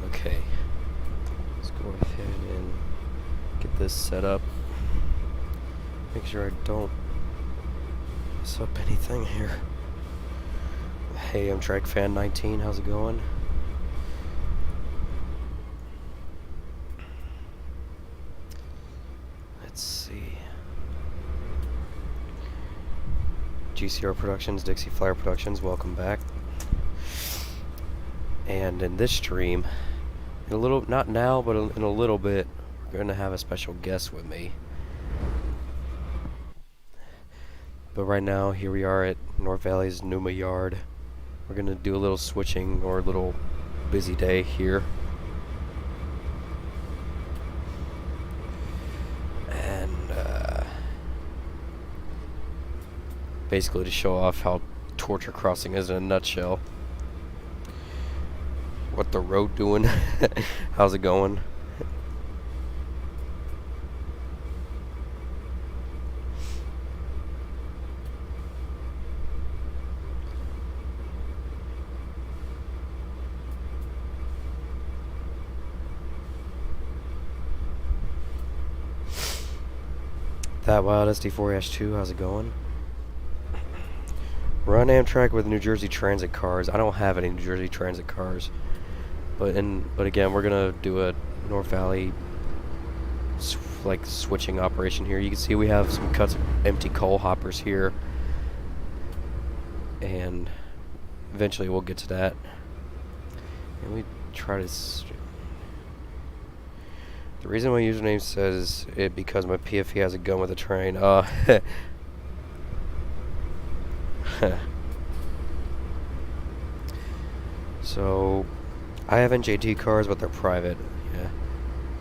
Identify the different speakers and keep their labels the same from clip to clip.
Speaker 1: Okay, let's go ahead and get this set up. Make sure I don't mess up anything here. Hey, I'm Track Fan 19. How's it going? Let's see. GCR Productions, Dixie Flyer Productions, welcome back. And in this stream, in a little, not now, but in a little bit, we're going to have a special guest with me. But right now, here we are at North Valley's Numa Yard. We're going to do a little switching, or a little busy day here. And basically to show off how Torture Crossing is in a nutshell. What the road doing? How's it going? That Wild SD4-2, how's it going? Run Amtrak with New Jersey Transit cars. I don't have any New Jersey Transit cars. But again, we're gonna do a North Valley like switching operation here. You can see we have some cuts of empty coal hoppers here, and eventually we'll get to that. And we try to. The reason my username says it because my PFE has a gun with a train. So. I have NJT cars, but they're private. Yeah.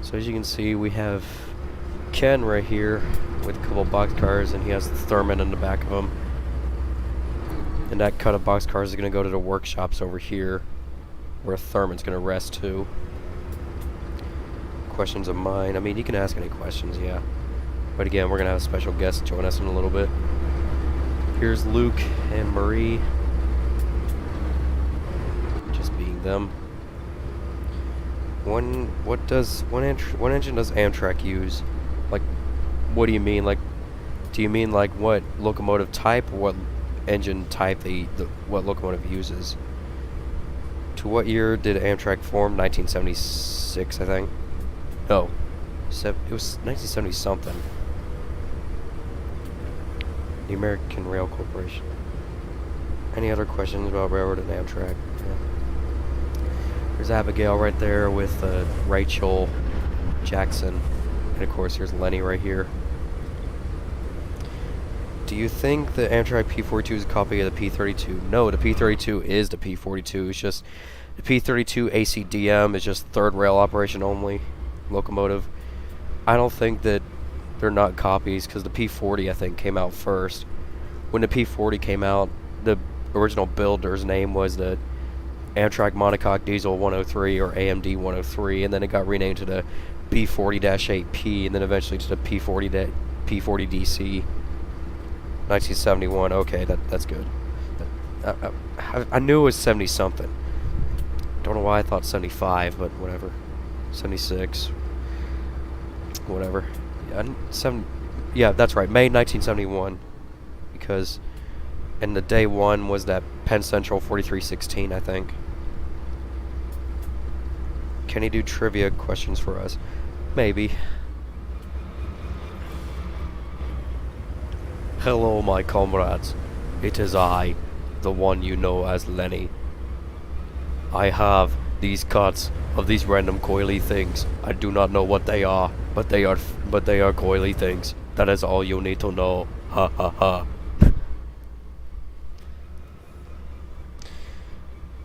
Speaker 1: So as you can see, we have Ken right here with a couple box cars, and he has the Thurman in the back of him. And that cut of box cars is going to go to the workshops over here, where Thurman's going to rest too. Questions of mine? I mean, you can ask any questions, yeah. But again, we're going to have a special guest join us in a little bit. Here's Luke and Marie. Just being them. What engine does Amtrak use? Like, what do you mean? Like, do you mean like what locomotive type, or what engine type what locomotive uses? To what year did Amtrak form? 1976, I think. No, it was 1970 something. The American Rail Corporation. Any other questions about railroad and Amtrak? Yeah. There's Abigail right there with Rachel Jackson. And of course, here's Lenny right here. Do you think the Amtrak P42 is a copy of the P32? No, the P32 is the P42. It's just the P32 ACDM is just third rail operation only locomotive. I don't think that they're not copies, because the P40 I think came out first. When the P40 came out, the original builder's name was the Amtrak Monocoque Diesel 103 or AMD 103, and then it got renamed to the P40-8P, and then eventually to the P40DC 1971. Okay, that's good. I knew it was 70 something. Don't know why I thought 75, but whatever. 76. Whatever. Yeah, that's right. May 1971, because and the day one was that Penn Central 4316, I think. Can he do trivia questions for us? Maybe. Hello, my comrades. It is I, the one you know as Lenny. I have these cuts of these random coily things. I do not know what they are, but they are coily things. That is all you need to know. Ha ha ha.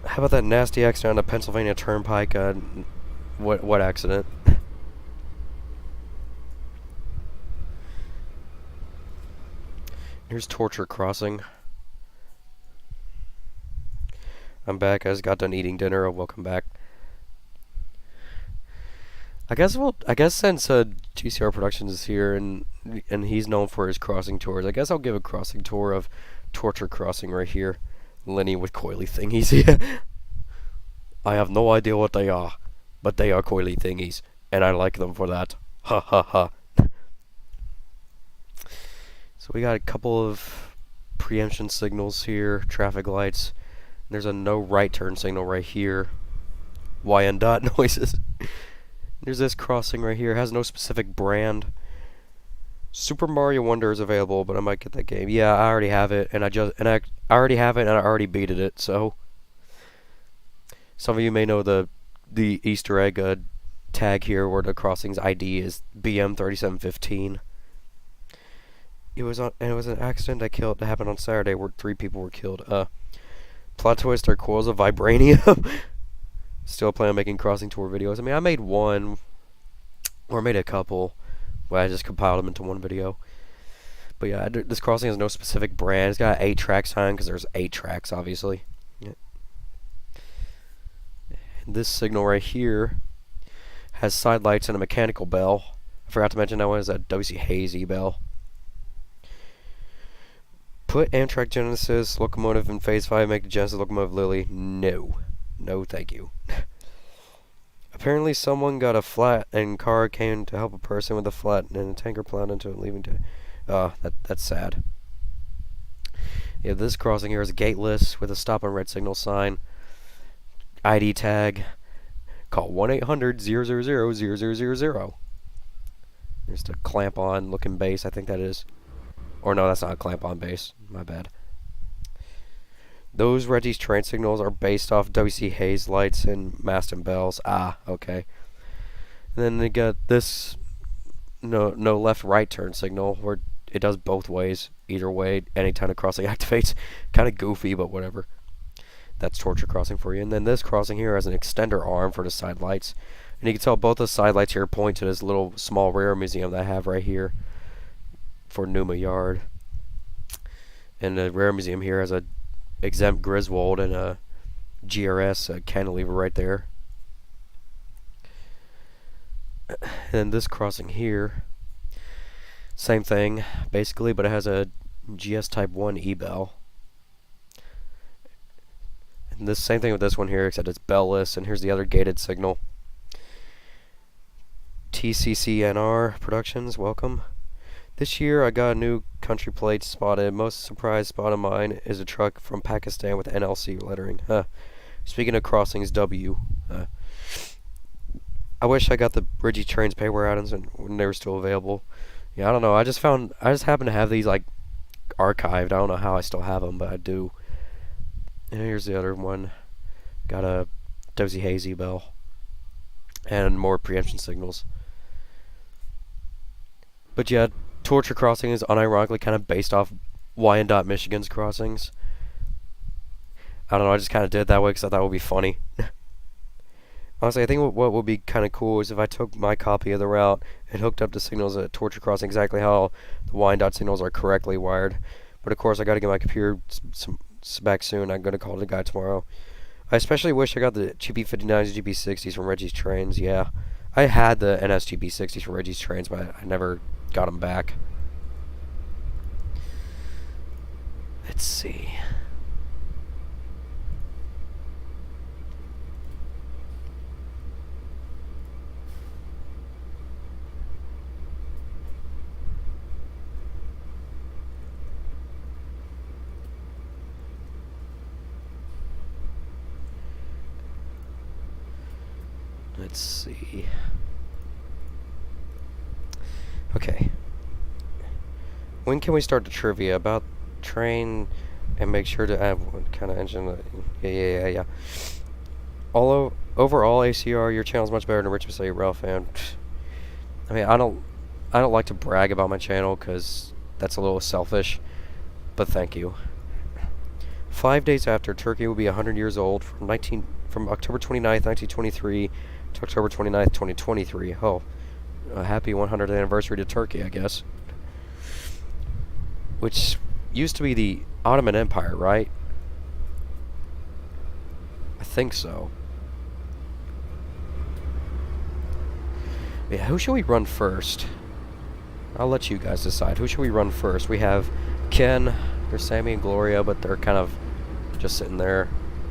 Speaker 1: How about that nasty accident on the Pennsylvania Turnpike? What accident? Here's Torture Crossing. I'm back. I just got done eating dinner. Welcome back. I guess since GCR Productions is here and he's known for his crossing tours, I guess I'll give a crossing tour of Torture Crossing right here. Lenny with coily thingies. I have no idea what they are, but they are coily thingies, and I like them for that. Ha ha ha. So we got a couple of preemption signals here, traffic lights. There's a no right turn signal right here. YN dot noises. There's this crossing right here. It has no specific brand. Super Mario Wonder is available, but I might get that game. Yeah, I already have it, and I already have it, and I already beated it. So some of you may know the Easter egg tag here, where the crossing's ID is BM3715. It was an accident that happened on Saturday where 3 people were killed. Plot twist: our coils of vibranium. Still plan on making crossing tour videos. I mean, I made one, or I made a couple. Well, I just compiled them into one video. But yeah, this crossing has no specific brand. It's got an 8-track sign because there's 8 tracks, obviously. Yeah. And this signal right here has side lights and a mechanical bell. I forgot to mention that one is a W.C. Hayes bell. Put Amtrak Genesis locomotive in Phase 5, make the Genesis locomotive Lily. No. No, thank you. Apparently someone got a flat and car came to help a person with a flat and a tanker plowed into it, leaving to... that's sad. Yeah, this crossing here is gateless with a stop on red signal sign. ID tag. Call 1-800-000-0000. There's the clamp-on looking base, I think that is. Or no, that's not a clamp-on base. My bad. Those Reggie's train signals are based off W.C. Hayes lights and mast and bells. Ah, okay. And then they got this no left right turn signal where it does both ways. Either way, anytime the crossing activates. Kind of goofy, but whatever. That's Torture Crossing for you. And then this crossing here has an extender arm for the side lights. And you can tell both the side lights here point to this little small rare museum that I have right here for Numa Yard. And the rare museum here has a exempt Griswold and a GRS cantilever right there. And this crossing here, same thing basically, but it has a GS Type 1 E-bell. And this same thing with this one here, except it's bell-less. And here's the other gated signal. TCCNR Productions, welcome. This year I got a new country plate spotted. Most surprise spot of mine is a truck from Pakistan with NLC lettering. Speaking of crossings, W. I wish I got the Ridgy Trainz payware items when they were still available. Yeah, I don't know. I just happen to have these like archived. I don't know how I still have them, but I do. And here's the other one. Got a W.C. Hayes bell and more preemption signals. But yeah, Torture Crossing is unironically kind of based off Wyandotte, Michigan's crossings. I don't know, I just kind of did it that way because I thought it would be funny. Honestly, I think what would be kind of cool is if I took my copy of the route and hooked up the signals at Torture Crossing exactly how the Wyandotte signals are correctly wired. But of course, I got to get my computer back soon. I'm going to call the guy tomorrow. I especially wish I got the GP59s, GP60s from Reggie's Trainz. Yeah, I had the NS GP60s from Reggie's Trainz, but I never got them back. Let's see. Let's see. Okay. When can we start the trivia about train And make sure to add what kind of engine. Yeah. Overall, ACR, your channel is much better than Richmond State Rail fan. I mean, I don't like to brag about my channel because that's a little selfish. But thank you. 5 days after, Turkey will be 100 years old from October 29th, 1923 to October 29th, 2023. Oh, a happy 100th anniversary to Turkey, I guess. Which used to be the Ottoman Empire, right? I think so. Yeah, who should we run first? I'll let you guys decide. Who should we run first? We have Ken, there's Sammy and Gloria, but they're kind of just sitting there.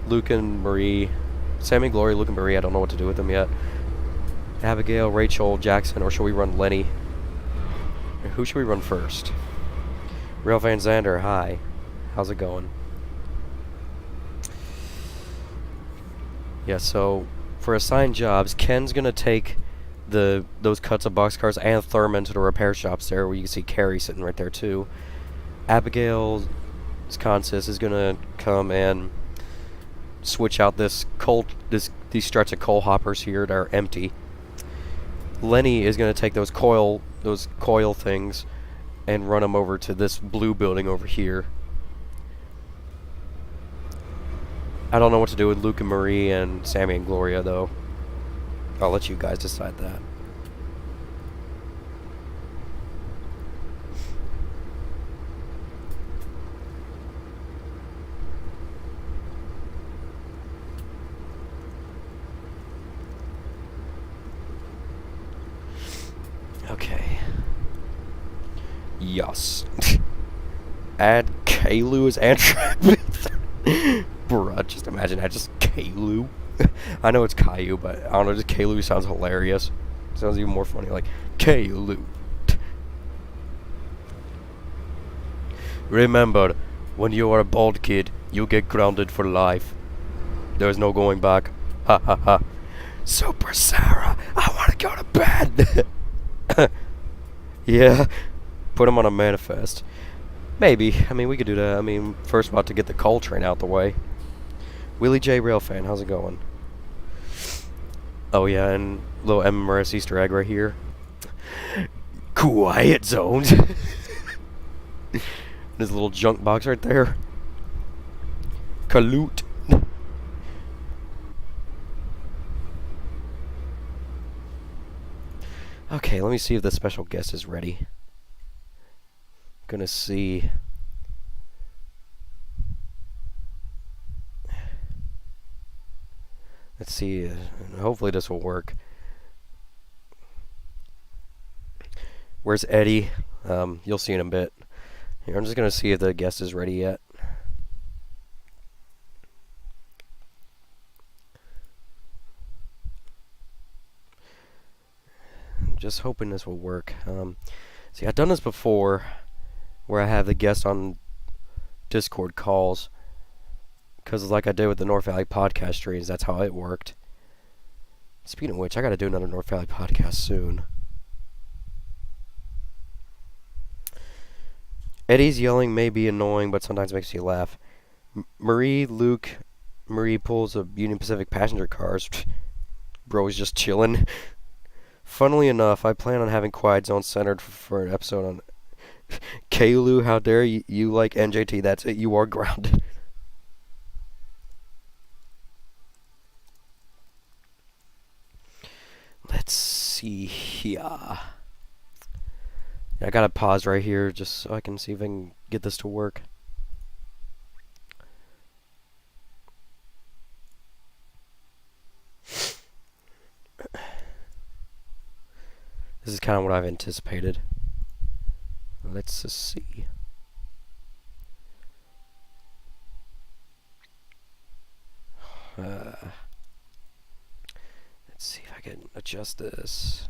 Speaker 1: Luke and Marie. Sammy, Gloria, Luke and Marie, I don't know what to do with them yet. Abigail, Rachel, Jackson, or should we run Lenny? Who should we run first? Real Van Zander, hi. How's it going? Yeah, so for assigned jobs, Ken's gonna take those cuts of boxcars and Thurman to the repair shops there, where you can see Carrie sitting right there too. Abigail's consist is gonna come and switch out these struts of coal hoppers here that are empty. Lenny is gonna take those coil things and run them over to this blue building over here. I don't know what to do with Luke and Marie and Sammy and Gloria though. I'll let you guys decide that. Okay. Yes. Add Kalu as Andrew. Bruh, just imagine that, just Kalu. I know it's Caillou, but I don't know, just Kalu sounds hilarious. Sounds even more funny, like Kalu. Remember, when you are a bald kid, you get grounded for life. There's no going back. Ha ha ha. Super Sarah, I want to go to bed. Yeah, put him on a manifest. Maybe. I mean, we could do that. I mean, first about to get the coal train out the way. Willie J. Railfan, how's it going? Oh yeah, and little MMRS Easter egg right here. Quiet zones. This little junk box right there. Kaloot. Okay, let me see if the special guest is ready. Gonna see. Let's see. Hopefully this will work. Where's Eddie? You'll see in a bit. Here, I'm just gonna see if the guest is ready yet. I'm just hoping this will work. See, I've done this before, where I have the guest on Discord calls, because like I did with the North Valley podcast streams, that's how it worked. Speaking of which, I gotta do another North Valley podcast soon. Eddie's yelling may be annoying, but sometimes makes you laugh. Marie pulls a Union Pacific passenger cars. Bro is just chilling. Funnily enough, I plan on having Quiet Zone centered for an episode on Kalu. How dare you like NJT? That's it. You are grounded. Let's see here. I gotta pause right here just so I can see if I can get this to work. This is kind of what I've anticipated. Let's just see. Let's see if I can adjust this.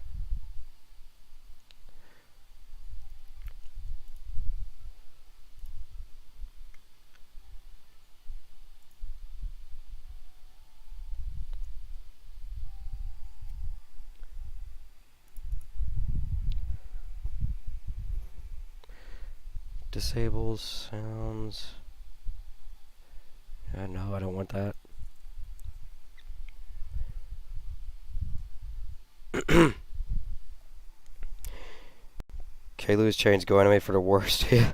Speaker 1: Disables sounds. No, I don't want that. Okay, lose change. Go anime for the worst. Yeah.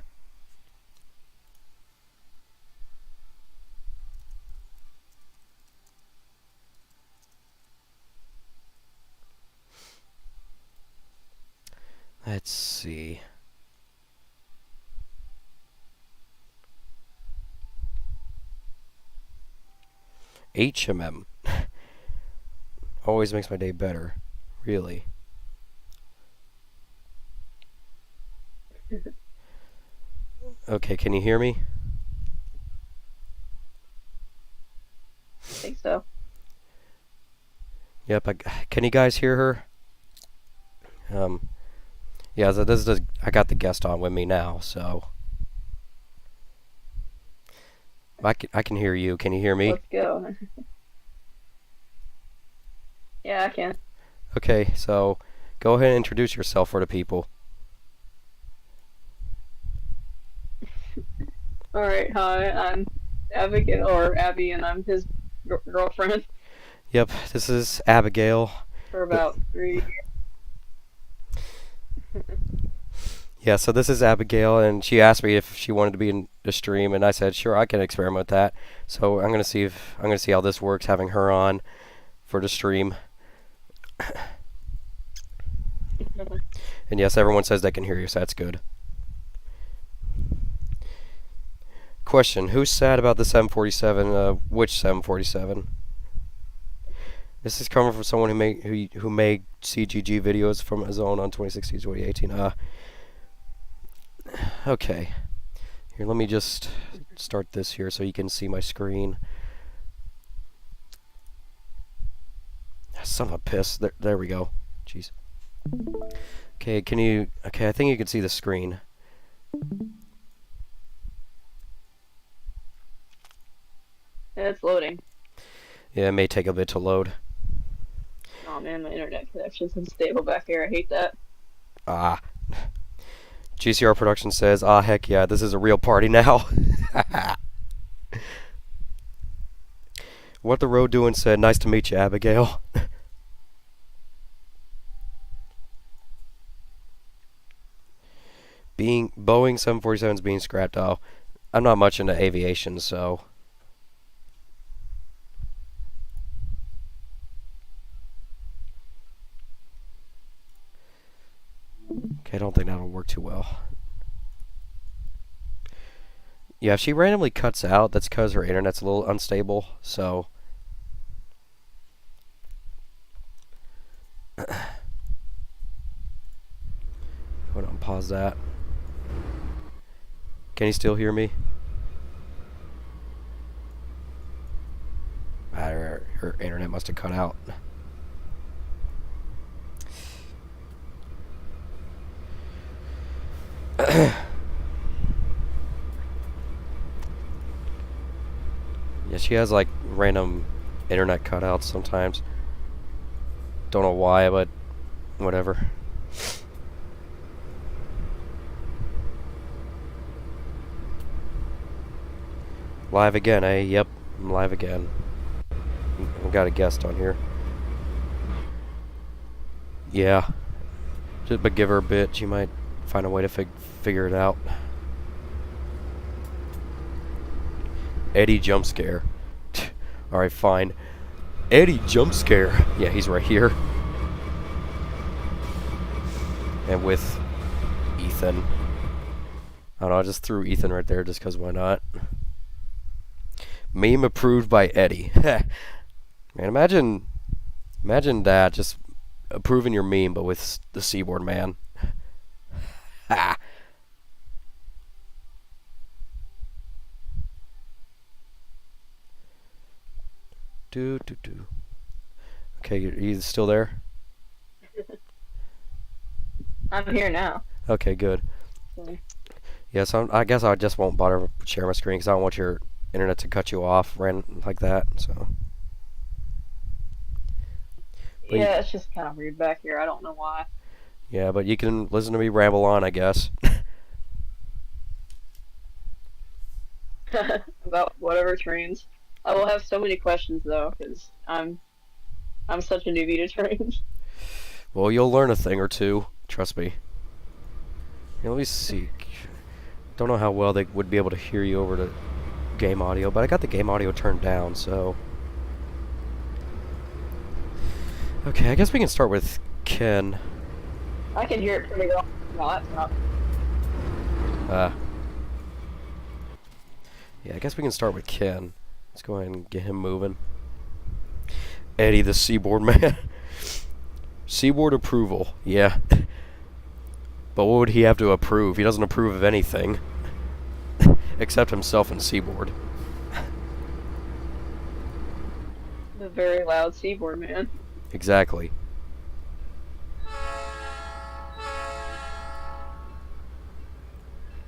Speaker 1: Let's see. HMM. Always makes my day better. Really. Okay, can you hear me?
Speaker 2: I think so.
Speaker 1: Yep, can you guys hear her? Yeah, so this is I got the guest on with me now, so I can hear you. Can you hear me?
Speaker 2: Let's go. Yeah, I can.
Speaker 1: Okay, so go ahead and introduce yourself for the people.
Speaker 2: Alright, hi, I'm Abigail, or Abby, and I'm his girlfriend
Speaker 1: Yep, this is Abigail.
Speaker 2: for about 3 years.
Speaker 1: Yeah, so this is Abigail, and she asked me if she wanted to be in the stream, and I said, sure, I can experiment with that. So I'm gonna see how this works, having her on for the stream. And yes, everyone says they can hear you, so that's good. Question: who's sad about the 747? Which 747? This is coming from someone who made CGG videos from his own on 2016 to 2018. Okay. Here, let me just start this here so you can see my screen. Son of a piss. There we go. Jeez. Okay, okay, I think you can see the screen.
Speaker 2: Yeah, it's loading.
Speaker 1: Yeah, it may take a bit to load.
Speaker 2: Oh man, my internet connection's unstable back here. I hate that.
Speaker 1: Ah. GCR Production says, heck yeah, this is a real party now. What the Road Doing said, nice to meet you, Abigail. Boeing 747's being scrapped. Oh, I'm not much into aviation, so. Okay, I don't think that'll work too well. Yeah, if she randomly cuts out, that's because her internet's a little unstable, so. Hold on, pause that. Can you still hear me? Her internet must have cut out. Yeah, she has like random internet cutouts sometimes. Don't know why, but whatever. Live again, eh? Yep, I'm live again. I've got a guest on here. Yeah. But give her a bit. She might find a way to figure it out. Eddie jump scare. Alright, fine. Eddie jump scare. Yeah, he's right here. And with Ethan. I don't know, I just threw Ethan right there just because why not? Meme approved by Eddie. Man, imagine that, just approving your meme, but with the Seaboard Man. Ha! Do. Okay, you still there?
Speaker 2: I'm here now.
Speaker 1: Okay, good.
Speaker 2: Okay.
Speaker 1: Yeah, so I guess I just won't bother share my screen because I don't want your internet to cut you off like that. So. But
Speaker 2: Yeah, it's just kind of weird back here. I don't know why.
Speaker 1: Yeah, but you can listen to me ramble on, I guess.
Speaker 2: about whatever trains. I will have so many questions though, because I'm such a newbie to trains.
Speaker 1: Well, you'll learn a thing or two. Trust me. Yeah, let me see. Don't know how well they would be able to hear you over the game audio, but I got the game audio turned down, so. Okay, I guess we can start with Ken.
Speaker 2: I can hear it pretty well. No, that's not.
Speaker 1: Yeah, I guess we can start with Ken. Let's go ahead and get him moving. Eddie the Seaboard Man. Seaboard approval, yeah. But what would he have to approve? He doesn't approve of anything. Except himself and Seaboard.
Speaker 2: The very loud Seaboard Man.
Speaker 1: Exactly.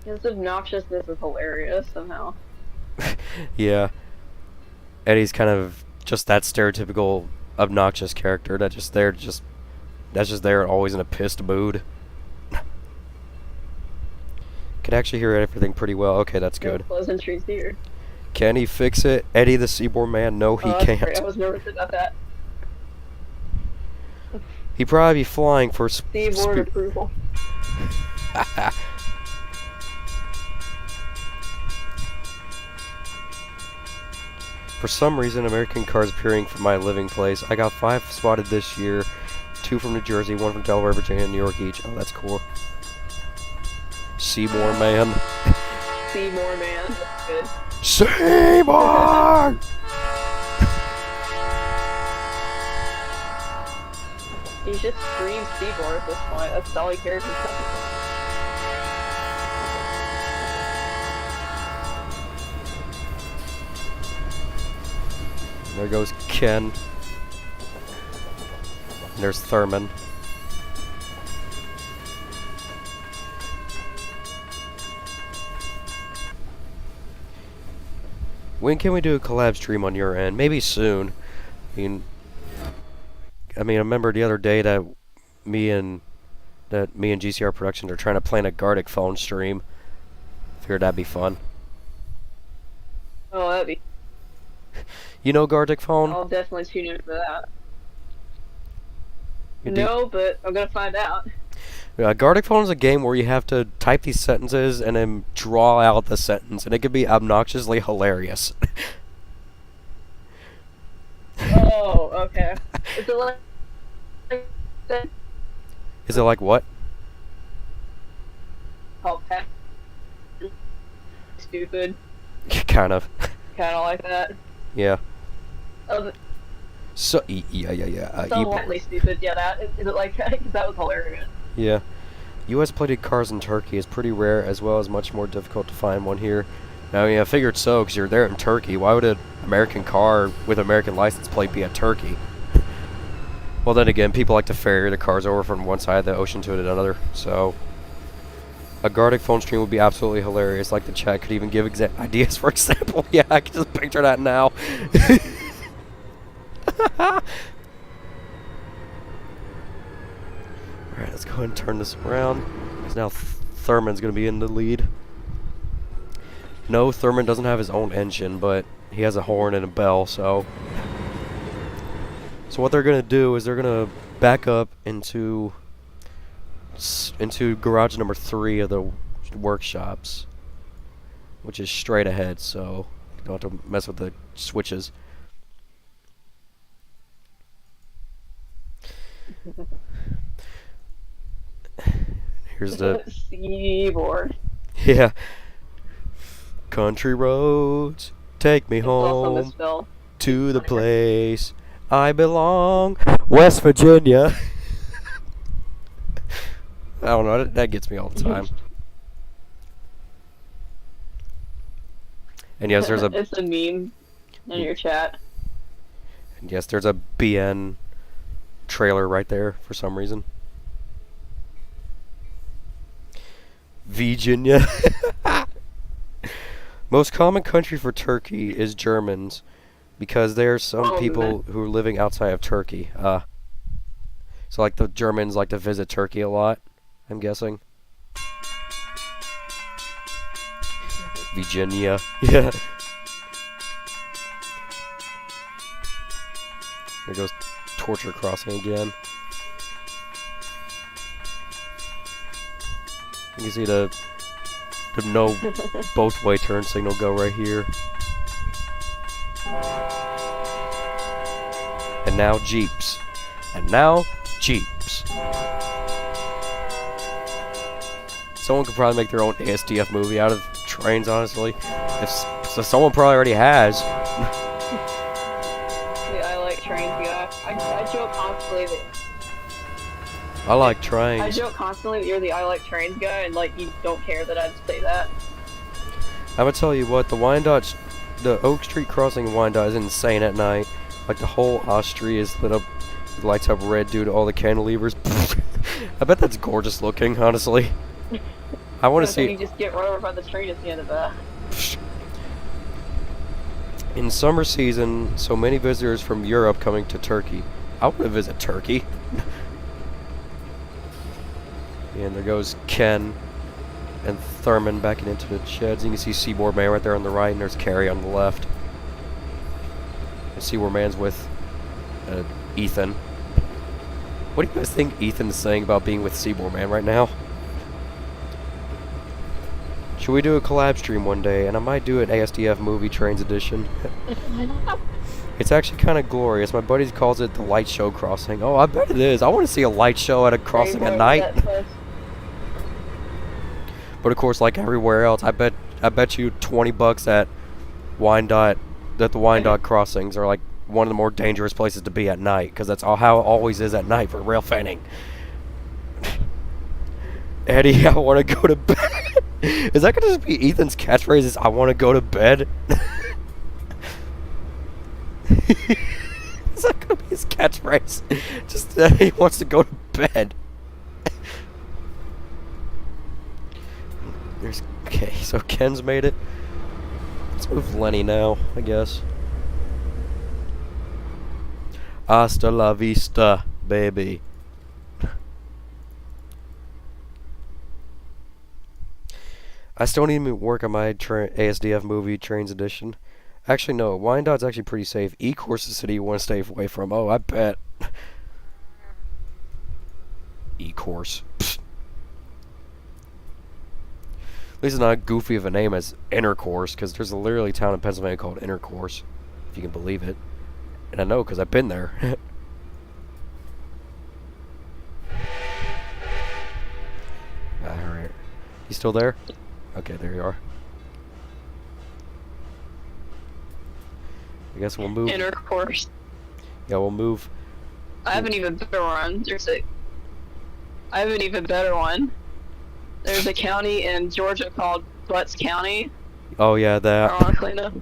Speaker 2: His obnoxiousness is hilarious somehow.
Speaker 1: Yeah. Eddie's kind of just that stereotypical obnoxious character that's just there always in a pissed mood. Can actually hear everything pretty well. Okay, that's good.
Speaker 2: No pleasantries here.
Speaker 1: Can he fix it? Eddie the Seaboard Man? No, he can't.
Speaker 2: Great. I was nervous about that.
Speaker 1: He'd probably be flying for
Speaker 2: Seaboard approval.
Speaker 1: For some reason, American cars appearing from my living place. I got 5 spotted this year. 2 from New Jersey, 1 from Delaware, Virginia, and New York each. Oh, that's cool. Seymour Man.
Speaker 2: Seymour Man. That's good.
Speaker 1: Seymour!
Speaker 2: He just screams Seymour at this point. That's all he cares about.
Speaker 1: There goes Ken. And there's Thurman. When can we do a collab stream on your end? Maybe soon. I remember the other day that me and GCR Productions are trying to plan a Gartic phone stream. Figured that'd be fun.
Speaker 2: Oh, that'd be.
Speaker 1: You know Gartic phone?
Speaker 2: I'll definitely tune in for that.
Speaker 1: You
Speaker 2: no, but I'm gonna find out.
Speaker 1: Gartic phone is a game where you have to type these sentences and then draw out the sentence, and it can be obnoxiously hilarious.
Speaker 2: Oh, okay. Is it like?
Speaker 1: Is it like what?
Speaker 2: Oh, stupid.
Speaker 1: Kind of.
Speaker 2: Kind of like that.
Speaker 1: Yeah.
Speaker 2: Oh,
Speaker 1: So yeah.
Speaker 2: somewhatly stupid. Yeah, that is it like that? 'Cause that was hilarious.
Speaker 1: Yeah. U.S. plated cars in Turkey is pretty rare, as well as much more difficult to find one here. Now, I figured so, because you're there in Turkey. Why would an American car with American license plate be at Turkey? Well, then again, people like to ferry the cars over from one side of the ocean to another, so a Gartic phone stream would be absolutely hilarious. Like the chat could even give ideas, for example. Yeah, I can just picture that now. Alright, let's go ahead and turn this around. Because now Thurman's going to be in the lead. No, Thurman doesn't have his own engine, but he has a horn and a bell, so... So what they're going to do is they're going to back up into garage number 3 of the workshops. Which is straight ahead, so you don't have to mess with the switches. Here's the
Speaker 2: Seaboard.
Speaker 1: yeah. Country roads, take me
Speaker 2: It's also
Speaker 1: home
Speaker 2: misspelled.
Speaker 1: to the place I belong, West Virginia. I don't know, that gets me all the time. And yes, there's a
Speaker 2: It's a meme in your chat.
Speaker 1: and yes, there's a BN trailer right there for some reason. Virginia. Most common country for Turkey is Germans, because there are some people who are living outside of Turkey. So like the Germans like to visit Turkey a lot, I'm guessing. Virginia. Yeah. There goes torture crossing again. You can see the no both way turn signal go right here. And now Jeeps. And now Jeeps. Someone could probably make their own ASDF movie out of Trainz, honestly. So someone probably already has.
Speaker 2: Yeah, I like Trainz guy. I joke constantly that
Speaker 1: I like Trainz.
Speaker 2: I joke constantly that you're the I like Trainz guy, and like you don't care that I'd say that.
Speaker 1: I'm gonna tell you what, the Oak Street crossing in Wyandotte is insane at night. Like the whole Street is lit up, lights up red due to all the cantilevers. I bet that's gorgeous looking, honestly. I want to see.
Speaker 2: You just get run over by the train at the end of that.
Speaker 1: In summer season, so many visitors from Europe coming to Turkey. I want to visit Turkey. And there goes Ken and Thurman backing into the sheds. You can see Seaboard Man right there on the right, and there's Carrie on the left. And Seaboard Man's with Ethan. What do you guys think Ethan's saying about being with Seaboard Man right now? Should we do a collab stream one day? And I might do an ASDF movie Trainz edition. It's actually kind of glorious. My buddy calls it the light show crossing. Oh, I bet it is. I want to see a light show at a crossing at night. But of course, like everywhere else, I bet you $20 at the Wyandotte crossings are like one of the more dangerous places to be at night, because that's how it always is at night for rail fanning. Eddie, I want to go to bed. Is that gonna just be Ethan's catchphrase? Is I want to go to bed? Is that gonna be his catchphrase? Just he wants to go to bed. Okay, so Ken's made it. Let's move Lenny now, I guess. Hasta la vista, baby. I still need to work on my ASDF movie Trainz edition. Actually, no. Wyandotte's actually pretty safe. E-Course is a city you want to stay away from. Oh, I bet. E-Course. At least it's not goofy of a name as Intercourse, because there's a literally town in Pennsylvania called Intercourse, if you can believe it. And I know, because I've been there. Alright. You still there? Okay, there you are. I guess we'll move.
Speaker 2: Intercourse.
Speaker 1: Yeah, we'll move.
Speaker 2: I have an even better one. I have an even better one. There's a county in Georgia called Butts County.
Speaker 1: Oh yeah, that.
Speaker 2: Ironically enough.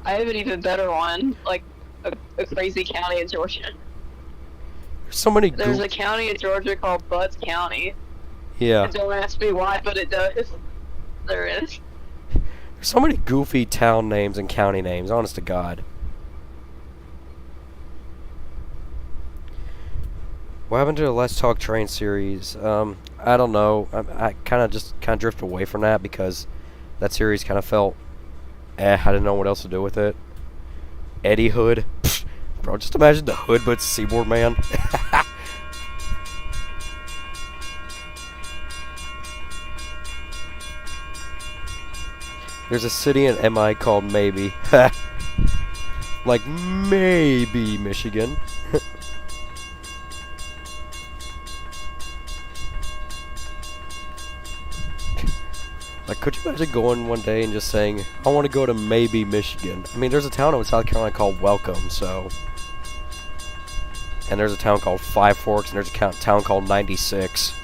Speaker 2: I have an even better one, like a crazy county in Georgia.
Speaker 1: There's so many.
Speaker 2: There's a county in Georgia called Butts County.
Speaker 1: Yeah.
Speaker 2: And don't ask me why, but it does. There is.
Speaker 1: There's so many goofy town names and county names, honest to God. What happened to the Let's Talk Trainz series? I don't know. I kind of drifted away from that because that series kind of felt, I didn't know what else to do with it. Eddie Hood. Pfft, bro, just imagine the Hood, but Seaboard Man. There's a city in MI called Maybe. Like, maybe Michigan. Like, could you imagine going one day and just saying, I want to go to maybe Michigan? I mean, there's a town in South Carolina called Welcome, so... And there's a town called Five Forks, and there's a town called 96.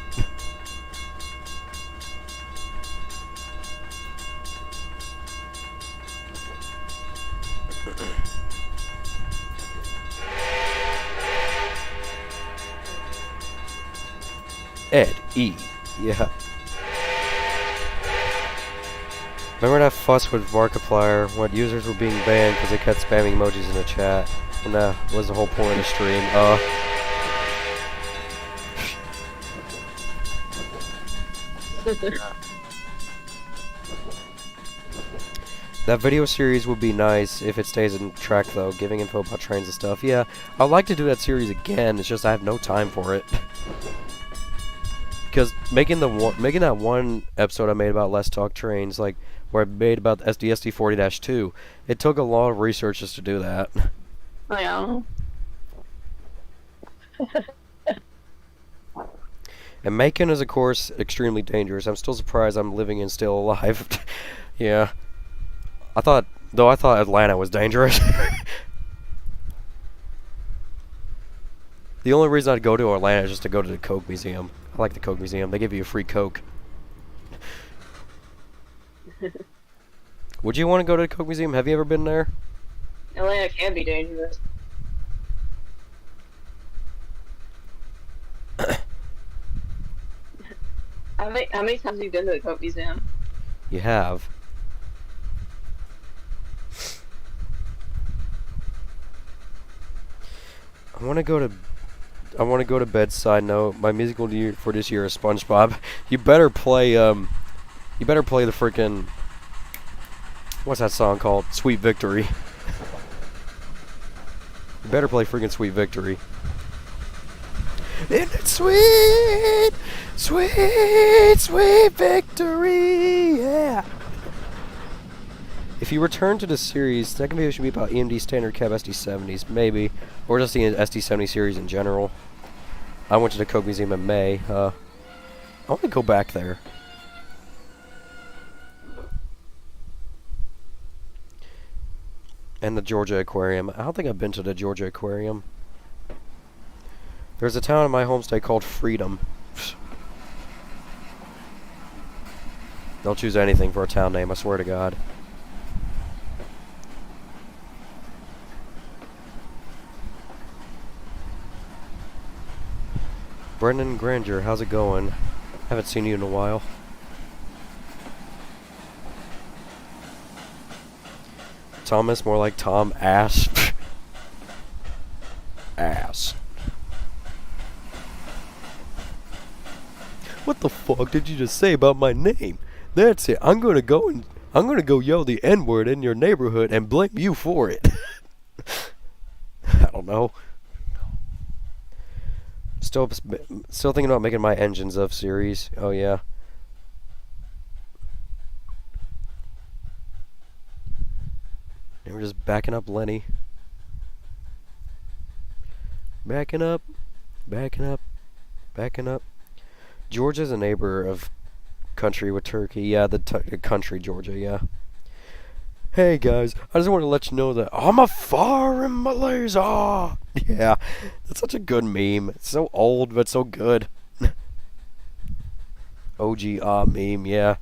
Speaker 1: Ed E. Yeah. Remember that fuss with Markiplier when users were being banned because they kept spamming emojis in the chat? And that was the whole point of the stream. That video series would be nice if it stays in track, though, giving info about trains and stuff. Yeah, I'd like to do that series again, it's just I have no time for it. Because making that one episode I made about Let's Talk Trains, like, where I made about the SD40-2, it took a lot of research just to do that.
Speaker 2: I know.
Speaker 1: And Macon is, of course, extremely dangerous. I'm still surprised I'm living and still alive. Yeah. I thought Atlanta was dangerous. The only reason I'd go to Atlanta is just to go to the Coke Museum. I like the Coke Museum. They give you a free Coke. Would you want to go to the Coke Museum? Have you ever been there?
Speaker 2: Atlanta can be dangerous. How many times have you been to the Coke Museum?
Speaker 1: You have. I want to go to bed. Side note, my musical for this year is SpongeBob. You better play the freaking, what's that song called? Sweet Victory. You better play freaking Sweet Victory. And it's sweet, sweet, sweet victory, yeah. If you return to the series, second video should be about EMD standard cab SD70s, maybe, or just the SD70 series in general. I went to the Coke Museum in May. I want to go back there. And the Georgia Aquarium. I don't think I've been to the Georgia Aquarium. There's a town in my home state called Freedom. They'll choose anything for a town name, I swear to God. Brendan Granger, how's it going? Haven't seen you in a while. Thomas, more like Tom Ass. Ass. What the fuck did you just say about my name? That's it. I'm gonna go yell the N-word in your neighborhood and blame you for it. I don't know. Still thinking about making my Engines of series. Oh yeah. And we're just backing up Lenny. Backing up, backing up, backing up. Georgia's a neighbor of country with Turkey. Yeah, the country Georgia, yeah. Hey guys, I just want to let you know that I'm a far in Malaysia. Yeah, that's such a good meme. It's so old, but so good. OG meme, yeah.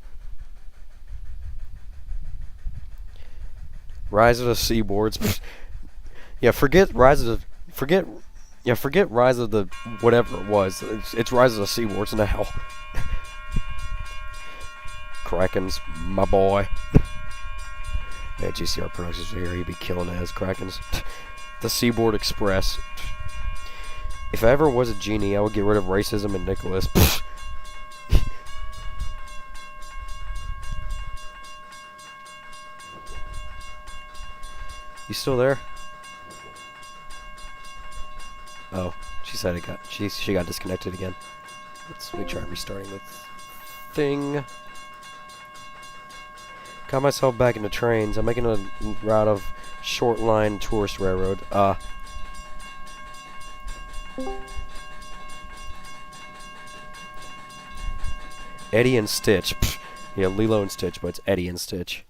Speaker 1: Rise of the Seaboards. Yeah, forget Rise of the whatever it was. It's Rise of the Seaboards now. Krakens, my boy. Yeah, GCR Productions here. He'd be killing it as Krakens. The Seaboard Express. If I ever was a genie, I would get rid of racism and Nicholas. You still there? Oh, she said it got she got disconnected again. Let me try restarting the thing. Got myself back into Trainz. I'm making a route of short line tourist railroad. Eddie and Stitch. Yeah, Lilo and Stitch, but it's Eddie and Stitch.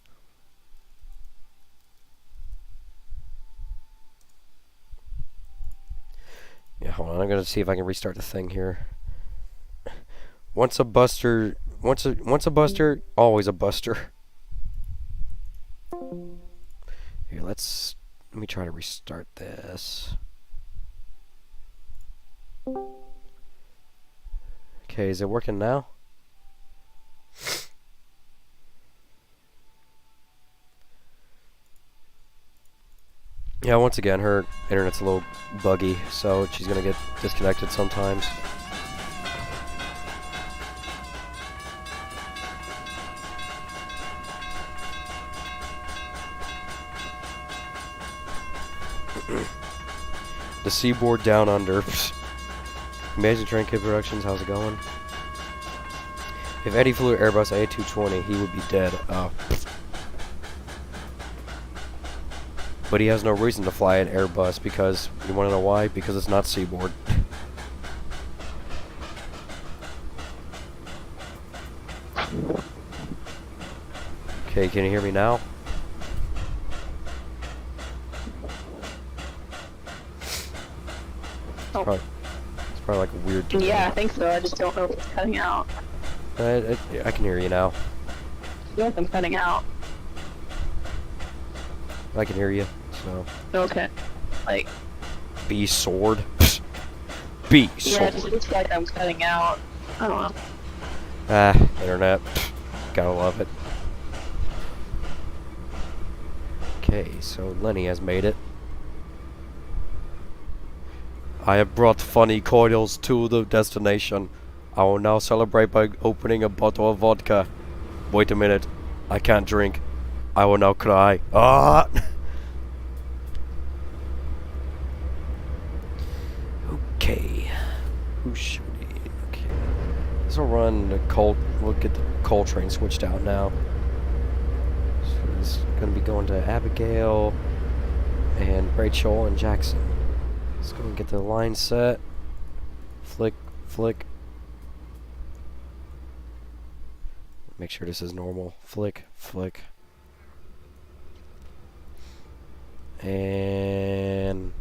Speaker 1: Yeah, hold on. I'm gonna see if I can restart the thing here. Once a buster, always a buster. Here, let me try to restart this. Okay, is it working now? Yeah, once again, her internet's a little buggy, so she's gonna get disconnected sometimes. The Seaboard Down Under. Amazing Train Kid Productions, how's it going? If Eddie flew Airbus A220, he would be dead. But he has no reason to fly an Airbus because, you want to know why? Because it's not Seaboard. Okay, can you hear me now?
Speaker 2: Oh.
Speaker 1: It's probably like a weird delay.
Speaker 2: Yeah, I think so. I just don't know if it's cutting out.
Speaker 1: I can hear you now.
Speaker 2: I feel like I'm cutting out.
Speaker 1: I can hear you, so.
Speaker 2: Okay. Like.
Speaker 1: B sword. B
Speaker 2: Yeah,
Speaker 1: sword.
Speaker 2: it just looks like I'm cutting out. I don't know.
Speaker 1: Ah, internet. Gotta love it. Okay, so Lenny has made it. I have brought funny cordials to the destination. I will now celebrate by opening a bottle of vodka. Wait a minute. I can't drink. I will now cry. Ah! Okay. Who should we? Okay. This will run the coal. We'll get the coal train switched out now. So it's gonna be going to Abigail and Rachel and Jackson. Let's go and get the line set. Flick, flick. Make sure this is normal. Flick, flick. And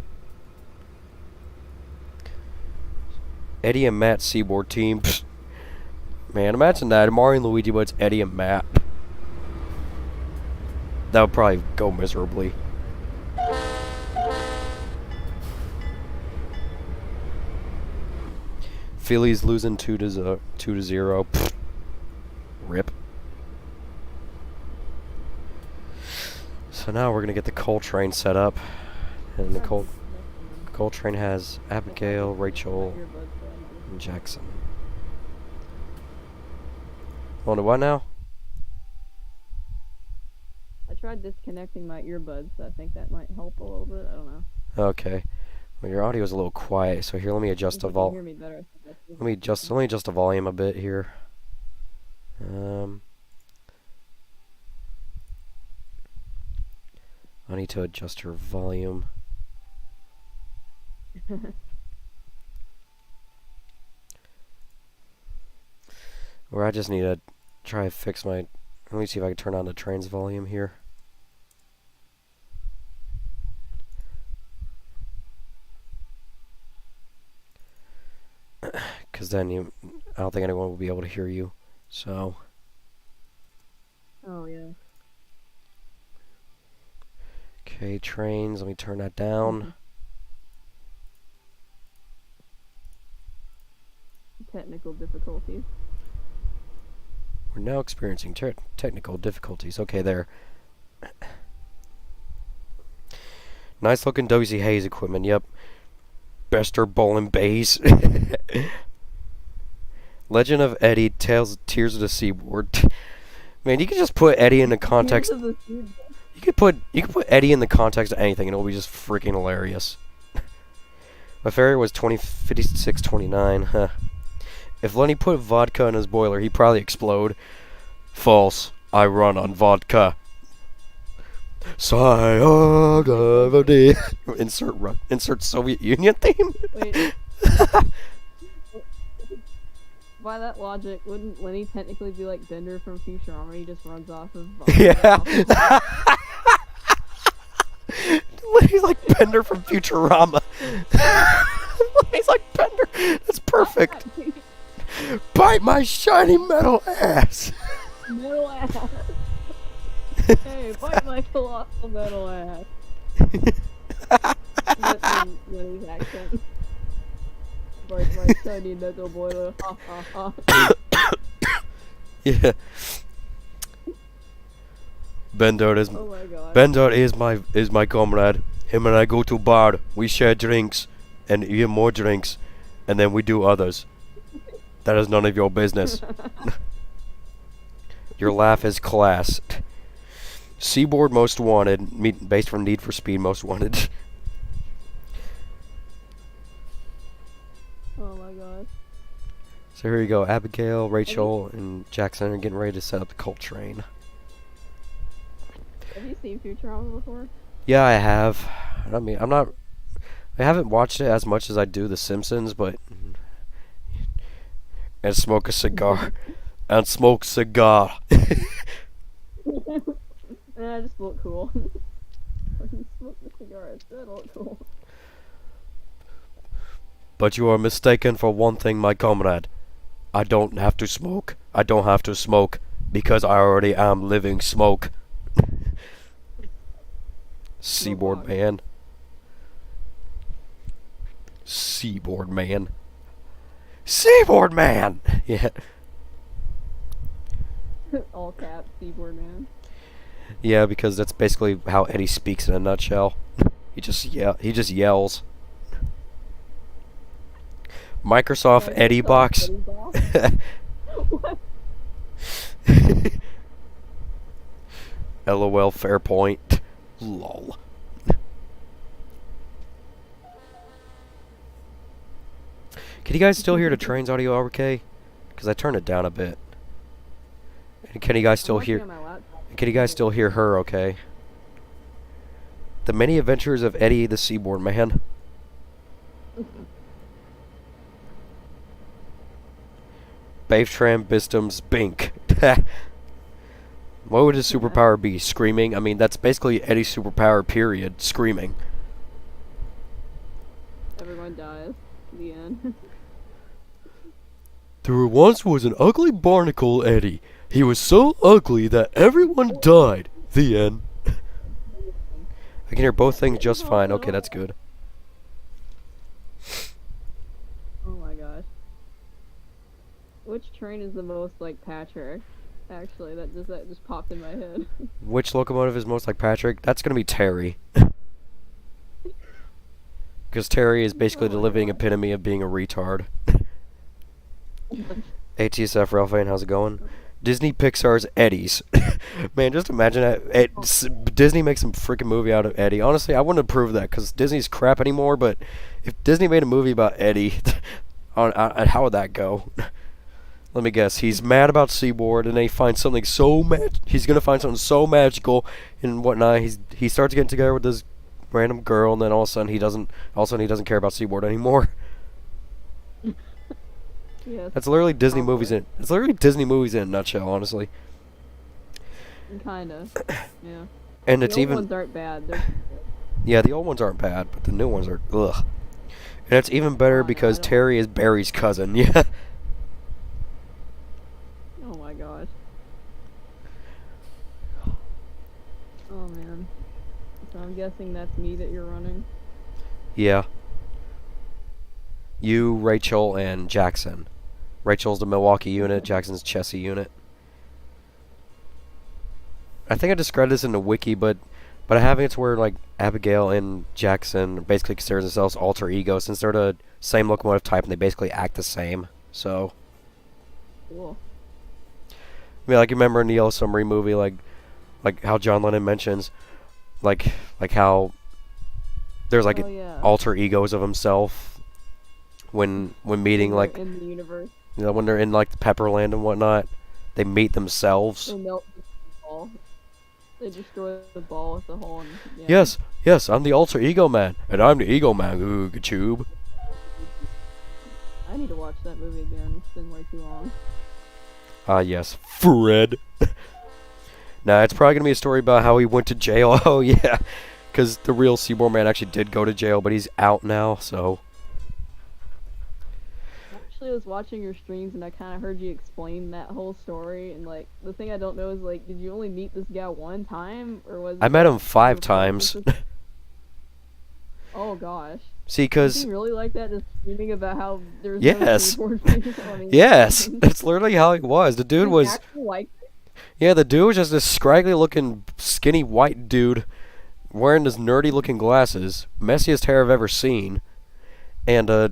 Speaker 1: Eddie and Matt Seaboard team. Psst. Man, imagine that. Mario and Luigi, but it's Eddie and Matt. That would probably go miserably. Philly's losing 2-0. Pfft. Rip. So now we're gonna get the coal train set up, and the coal train has Abigail, Rachel, and Jackson. On to what now?
Speaker 3: I tried disconnecting my earbuds, so I think that might help a little bit. I don't know.
Speaker 1: Okay. Well, your audio is a little quiet, so here let me adjust the
Speaker 3: Hear
Speaker 1: vol.
Speaker 3: me better.
Speaker 1: Let me adjust the volume a bit here. I need to adjust her volume. Or I just need to try to fix my. Let me see if I can turn on the Trainz volume here. Because then I don't think anyone will be able to hear you. So.
Speaker 3: Oh yeah.
Speaker 1: Okay, Trainz. Let me turn that down.
Speaker 3: Technical difficulties.
Speaker 1: We're now experiencing technical difficulties. Okay, there. Nice looking W.C. Hayes equipment. Yep. Bester bowling bays. Legend of Eddie, Tears of the Seaboard. Man, you could just put Eddie in the context. You could put Eddie in the context of anything, and it'll be just freaking hilarious. My favorite was 2056-29. Huh. If Lenny put vodka in his boiler, he'd probably explode. False. I run on vodka. Insert Soviet Union theme.
Speaker 3: Wait. By that logic, wouldn't Lenny technically be like Bender from Futurama? He just runs off of vodka.
Speaker 1: Yeah. Lenny's like Bender from Futurama. Lenny's like Bender. That's perfect. Bite my shiny metal ass.
Speaker 3: Metal ass. Hey, bite my colossal metal ass. That's Lenny's accent. Bite my shiny metal boiler. Ha ha ha.
Speaker 1: Yeah. Bender is
Speaker 3: Oh my god.
Speaker 1: Bender is my comrade. Him and I go to bar. We share drinks and eat more drinks, and then we do others. That is none of your business. Your laugh is class. Seaboard Most Wanted, based from Need for Speed Most Wanted. So here you go. Abigail, Rachel, and Jackson are getting ready to set up the cult train.
Speaker 3: Have you seen Futurama before?
Speaker 1: Yeah, I have. I mean, I haven't watched it as much as I do The Simpsons, but... And smoke a cigar. And smoke cigar.
Speaker 3: I just look cool. Fucking smoke the cigarettes, that look cool.
Speaker 1: But you are mistaken for one thing, my comrade. I don't have to smoke. I don't have to smoke. Because I already am living smoke. Seaboard man. Seaboard man. Seaboard man! Yeah.
Speaker 3: All caps, Seaboard man.
Speaker 1: Yeah, because that's basically how Eddie speaks in a nutshell. He just yells. Microsoft
Speaker 3: Yeah,
Speaker 1: Eddie box.
Speaker 3: Eddie box? What?
Speaker 1: LOL fair point. Lol. Can you guys still hear the Trainz audio okay? Because I turned it down a bit. And can you guys still
Speaker 3: I'm watching
Speaker 1: hear?
Speaker 3: on my laptop.
Speaker 1: Can you guys still hear her okay? The Many Adventures of Eddie the Seaboard Man. Bavetram Bistums Bink. What would his superpower be? Screaming? I mean, that's basically Eddie's superpower, period. Screaming.
Speaker 3: Everyone dies. The end.
Speaker 1: There once was an ugly barnacle, Eddie. He was so ugly that everyone died. The end. I can hear both things just fine. Okay, that's good.
Speaker 3: Oh my gosh. Which train is the most like Patrick? Actually, that just popped in my head.
Speaker 1: Which locomotive is most like Patrick? That's gonna be Terry. Because Terry is basically the living epitome of being a retard. ATSF Ralphine, how's it going? Disney Pixar's Eddie's. Man, just imagine that. Disney makes some freaking movie out of Eddie. Honestly, I wouldn't approve that because Disney's crap anymore. But if Disney made a movie about Eddie, how would that go? Let me guess. He's mad about Seaboard, and then he finds something so he's gonna find something so magical and whatnot. He starts getting together with this random girl, and then all of a sudden he doesn't care about Seaboard anymore.
Speaker 3: Yes.
Speaker 1: That's literally Disney movies in. It's literally Disney movies in a nutshell, honestly.
Speaker 3: Kinda. Yeah.
Speaker 1: And
Speaker 3: The
Speaker 1: it's
Speaker 3: old
Speaker 1: even.
Speaker 3: ones aren't bad. They're
Speaker 1: Yeah, the old ones aren't bad, but the new ones are ugh. And it's even better
Speaker 3: Oh, no,
Speaker 1: because
Speaker 3: I don't-
Speaker 1: Terry is Barry's cousin. Yeah.
Speaker 3: Oh my gosh. Oh man. So I'm guessing that's me that you're running.
Speaker 1: Yeah. You, Rachel, and Jackson. Rachel's the Milwaukee unit, Jackson's Chessie unit. I think I described this in the wiki, but having it's where like Abigail and Jackson basically consider themselves alter egos since they're the same locomotive type and they basically act the same. So,
Speaker 3: Cool.
Speaker 1: I mean, like you remember in the Yellow Submarine movie, like how John Lennon mentions, like how there's like
Speaker 3: Oh yeah.
Speaker 1: alter egos of himself when meeting
Speaker 3: They're
Speaker 1: like
Speaker 3: in the universe.
Speaker 1: you know when they're in like Pepperland and whatnot, they meet themselves.
Speaker 3: They melt the ball. They destroy the ball with the hole. And, yeah.
Speaker 1: Yes, I'm the alter ego man, and I'm the ego man. Ooh, tube.
Speaker 3: I need to watch that movie again. It's been way too long.
Speaker 1: Ah, yes, Fred. Nah, it's probably gonna be a story about how he went to jail. Oh yeah, because the real Seaboard Man actually did go to jail, but he's out now. So
Speaker 3: Actually, I was watching your streams and I kind of heard you explain that whole story. And like, the thing I don't know is like, did you only meet this guy one time, or was?
Speaker 1: I met him 5 times.
Speaker 3: Oh gosh.
Speaker 1: See,
Speaker 3: Is
Speaker 1: cause
Speaker 3: he really like that? Just screaming about how there's
Speaker 1: Yes.
Speaker 3: no keyboard people? I mean,
Speaker 1: yes, that's literally how he was. The dude
Speaker 3: he
Speaker 1: was.
Speaker 3: actually liked it?
Speaker 1: Yeah, the dude was just this scraggly looking, skinny white dude wearing his nerdy looking glasses, messiest hair I've ever seen, and
Speaker 3: Oh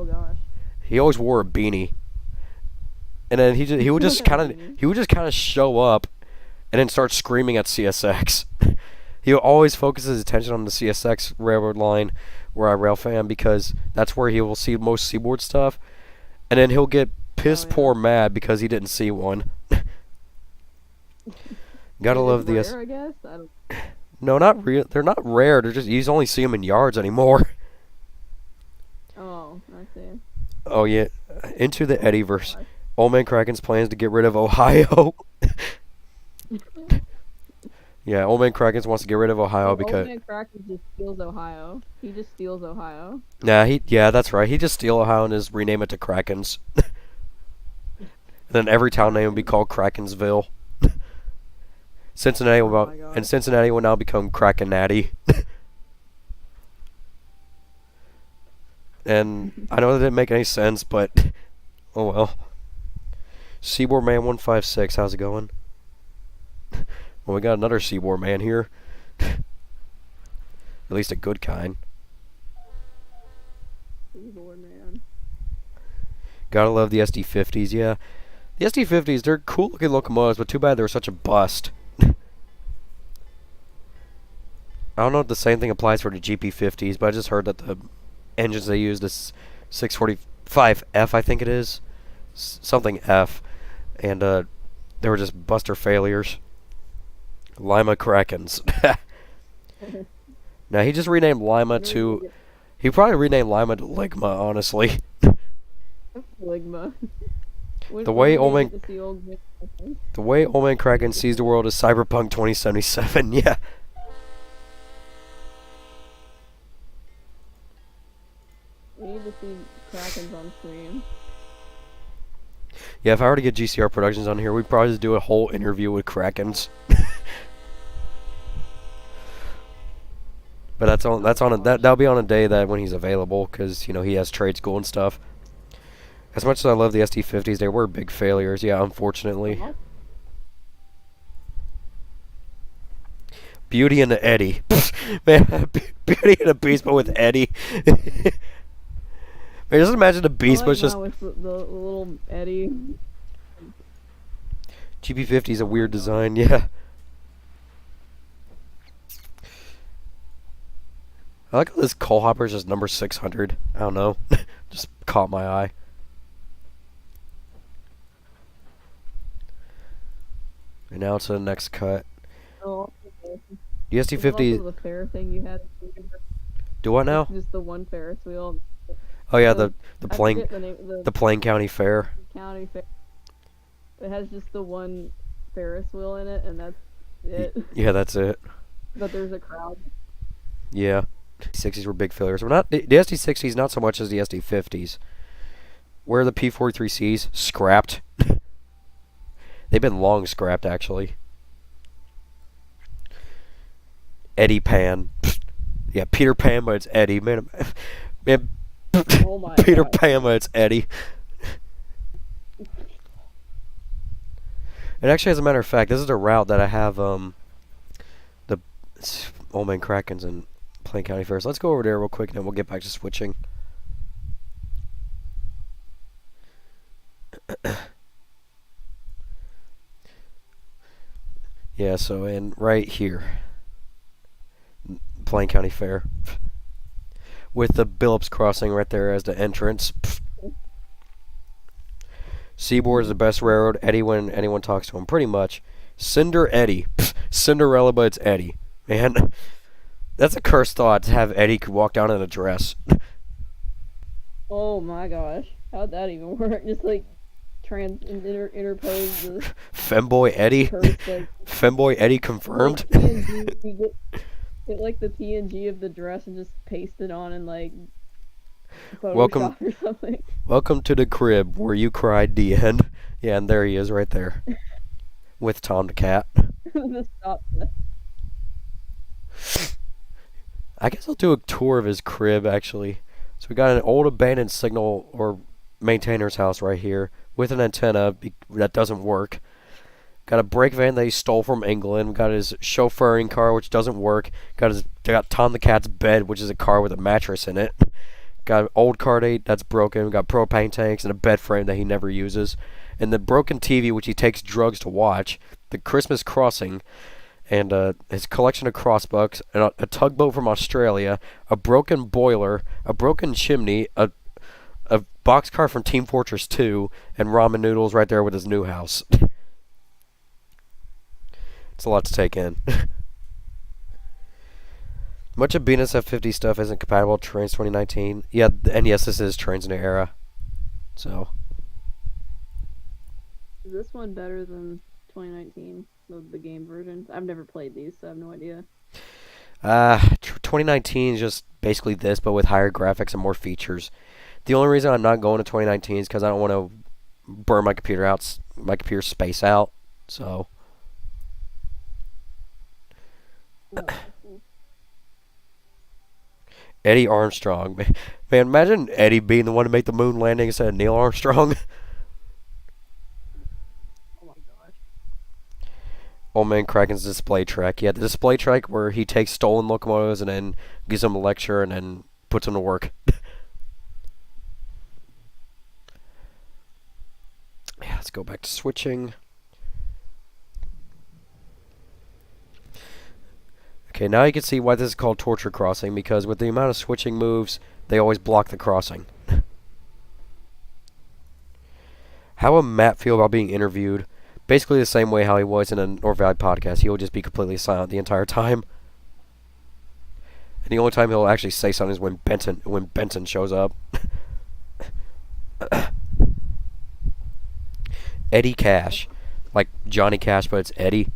Speaker 3: gosh.
Speaker 1: he always wore a beanie. And then he would just kind of show up, and then start screaming at CSX. He always focuses his attention on the CSX railroad line where I rail fan because that's where he will see most Seaboard stuff, and then he'll get piss
Speaker 3: yeah.
Speaker 1: poor mad because he didn't see one. Gotta
Speaker 3: It's
Speaker 1: love the
Speaker 3: rare, I guess. I don't.
Speaker 1: No, not real. They're not rare. They're just you only see them in yards anymore.
Speaker 3: Oh, I see.
Speaker 1: Oh yeah, into the Eddyverse. Old Man Kraken's plans to get rid of Ohio. Yeah, Old Man Kraken wants to get rid of Ohio because
Speaker 3: Old Man Kraken just steals Ohio. He just steals Ohio.
Speaker 1: yeah, that's right. He just steal Ohio and just rename it to Krakens. And then every town name would be called Krakensville. Cincinnati will
Speaker 3: Oh my God.
Speaker 1: and Cincinnati will now become Krakenatty. And I know that didn't make any sense, but oh well. Seaboard Man 156, how's it going? Well, we got another Seaboard Man here. At least a good kind.
Speaker 3: Keyboard man.
Speaker 1: Gotta love the SD50s, yeah. The SD50s, they're cool looking locomotives, but too bad they were such a bust. I don't know if the same thing applies for the GP50s, but I just heard that the engines they use, this 645F, I think it is. Something F. And they were just buster failures. Lima Krakens. Now, he just renamed Lima to... He probably renamed Lima to Ligma, honestly.
Speaker 3: Ligma.
Speaker 1: The way Old Man Kraken sees the world is Cyberpunk 2077, yeah.
Speaker 3: We need to see Krakens on stream.
Speaker 1: Yeah, if I were to get GCR Productions on here, we'd probably just do a whole interview with Krakens. But that'll be on a day that when he's available, because you know he has trade school and stuff. As much as I love the SD50s, they were big failures. Yeah, unfortunately. Beauty and the Eddie, man. Beauty and the Beast, but with Eddie. Man, just imagine the Beast, but just
Speaker 3: with the little Eddie.
Speaker 1: GP50 is a weird design. Yeah. I like how this coal hopper is just number 600. I don't know. Just caught my eye. And now to the next cut.
Speaker 3: Oh,
Speaker 1: The SD50.
Speaker 3: the fair thing you had.
Speaker 1: Do what now?
Speaker 3: Just the one Ferris wheel.
Speaker 1: Oh yeah, the
Speaker 3: I
Speaker 1: Plain
Speaker 3: forget the name,
Speaker 1: the Plain County Fair.
Speaker 3: county fair. It has just the one Ferris wheel in it, and that's it.
Speaker 1: Yeah, that's it.
Speaker 3: But there's a crowd.
Speaker 1: Yeah. 60s were big failures. We're not the SD60s, not so much as the SD50s. Where are the P43Cs? Scrapped. They've been long scrapped, actually. Eddie Pan. Yeah, Peter Pan, but it's Eddie. Man,
Speaker 3: Oh my
Speaker 1: Peter
Speaker 3: God.
Speaker 1: Pan, but it's Eddie. And actually, as a matter of fact, this is a route that I have the Old Man Krakens and Plain County Fairs. Let's go over there real quick, and then we'll get back to switching. Yeah, so in right here, Plain County Fair, with the Billups Crossing right there as the entrance. Seaboard is the best railroad. Eddie, when anyone talks to him, pretty much. Cinder Eddie, Cinderella, but it's Eddie. Man, that's a cursed thought to have Eddie could walk down in a dress.
Speaker 3: Oh my gosh. How'd that even work? Just like interpose the
Speaker 1: Femboy Eddie,
Speaker 3: curse, like
Speaker 1: Femboy Eddie confirmed.
Speaker 3: PNG, get like the PNG of the dress and just paste it on and like Photoshop
Speaker 1: Welcome-
Speaker 3: or something.
Speaker 1: Welcome to the crib where you cried the end. Yeah, and there he is right there. With Tom the Cat.
Speaker 3: The stop.
Speaker 1: I guess I'll do a tour of his crib, actually. So we got an old abandoned signal or maintainer's house right here with an antenna that doesn't work. Got a brake van that he stole from England. Got his chauffeuring car, which doesn't work. Got Tom the Cat's bed, which is a car with a mattress in it. Got an old car date that's broken. We got propane tanks and a bed frame that he never uses. And the broken TV, which he takes drugs to watch. The Christmas Crossing. And his collection of crossbucks. And a tugboat from Australia. A broken boiler. A broken chimney. A boxcar from Team Fortress 2 and ramen noodles right there with his new house. It's a lot to take in. Much of Venus F50 stuff isn't compatible with Trainz 2019. Yeah, and yes, this is Trainz New Era. So.
Speaker 3: Is this one better than 2019, the game version? I've never played these, so I have no idea.
Speaker 1: 2019 is just basically this, but with higher graphics and more features. The only reason I'm not going to 2019 is because I don't want to burn my computer out, my computer space out. So. Eddie Armstrong, man, imagine Eddie being the one to make the moon landing instead of Neil Armstrong.
Speaker 3: Oh my gosh.
Speaker 1: Old Man Kraken's display track. Yeah, the display track where he takes stolen locomotives and then gives them a lecture and then puts them to work. Yeah, let's go back to switching. Okay, now you can see why this is called torture crossing, because with the amount of switching moves, they always block the crossing. How would Matt feel about being interviewed? Basically the same way how he was in a North Valley podcast. He will just be completely silent the entire time. And the only time he'll actually say something is when Benson shows up. Eddie Cash. Like Johnny Cash, but it's Eddie.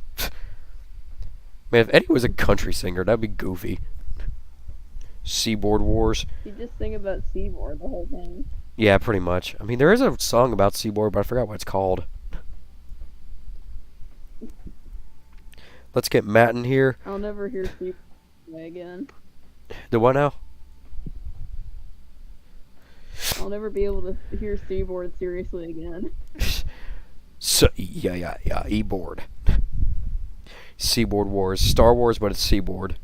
Speaker 1: Man, if Eddie was a country singer, that'd be goofy. Seaboard Wars.
Speaker 3: You just sing about Seaboard the whole thing.
Speaker 1: Yeah, pretty much. I mean, there is a song about Seaboard, but I forgot what it's called. Let's get Matt in here.
Speaker 3: I'll never hear Seaboard again.
Speaker 1: The what now?
Speaker 3: I'll never be able to hear Seaboard seriously again.
Speaker 1: So, yeah, E-board. Seaboard Wars. Star Wars, but it's Seaboard.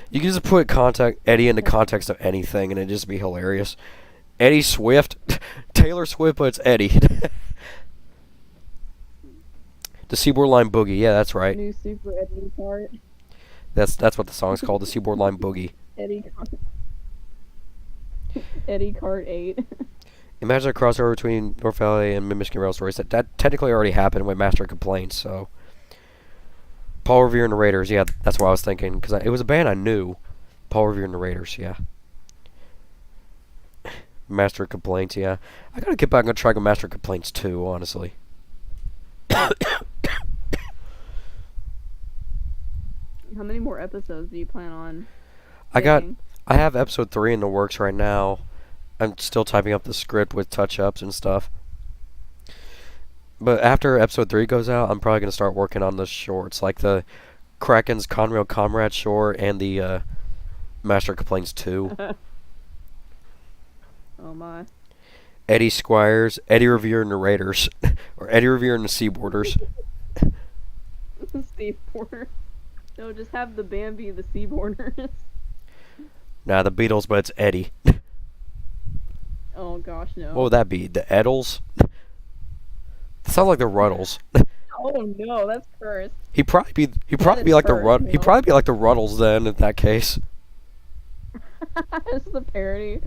Speaker 1: You can just put Eddie in the context of anything, and it'd just be hilarious. Eddie Swift. Taylor Swift, but it's Eddie. The Seaboard Line Boogie. Yeah, that's right.
Speaker 3: New Super Eddie Cart.
Speaker 1: That's what the song's called, the Seaboard Line Boogie.
Speaker 3: Eddie Cart. Eddie Cart 8.
Speaker 1: Imagine a crossover between North Valley and Mid-Michigan Rail Stories. That technically already happened with Master Complaints, so... Paul Revere and the Raiders, yeah, that's what I was thinking, because it was a band I knew. Paul Revere and the Raiders, yeah. Master Complaints, yeah. I gotta get back on track with Master Complaints too, honestly.
Speaker 3: How many more episodes do you plan on making?
Speaker 1: I have episode 3 in the works right now. I'm still typing up the script with touch-ups and stuff. But after episode 3 goes out, I'm probably going to start working on the shorts, like the Kraken's Conrail Comrade short and the Master Complaints 2.
Speaker 3: Oh my.
Speaker 1: Eddie Squires, Eddie Revere and the Raiders. Or Eddie Revere and the Seaboarders.
Speaker 3: Seaboarders. No, just have the band be the Seaboarders.
Speaker 1: Nah, the Beatles, but it's Eddie.
Speaker 3: Oh gosh, no.
Speaker 1: What would that be? The Eddles? Sounds like the Ruddles.
Speaker 3: Oh no, that's cursed.
Speaker 1: He'd probably be like the Ruddles then in that case.
Speaker 3: It's the parody.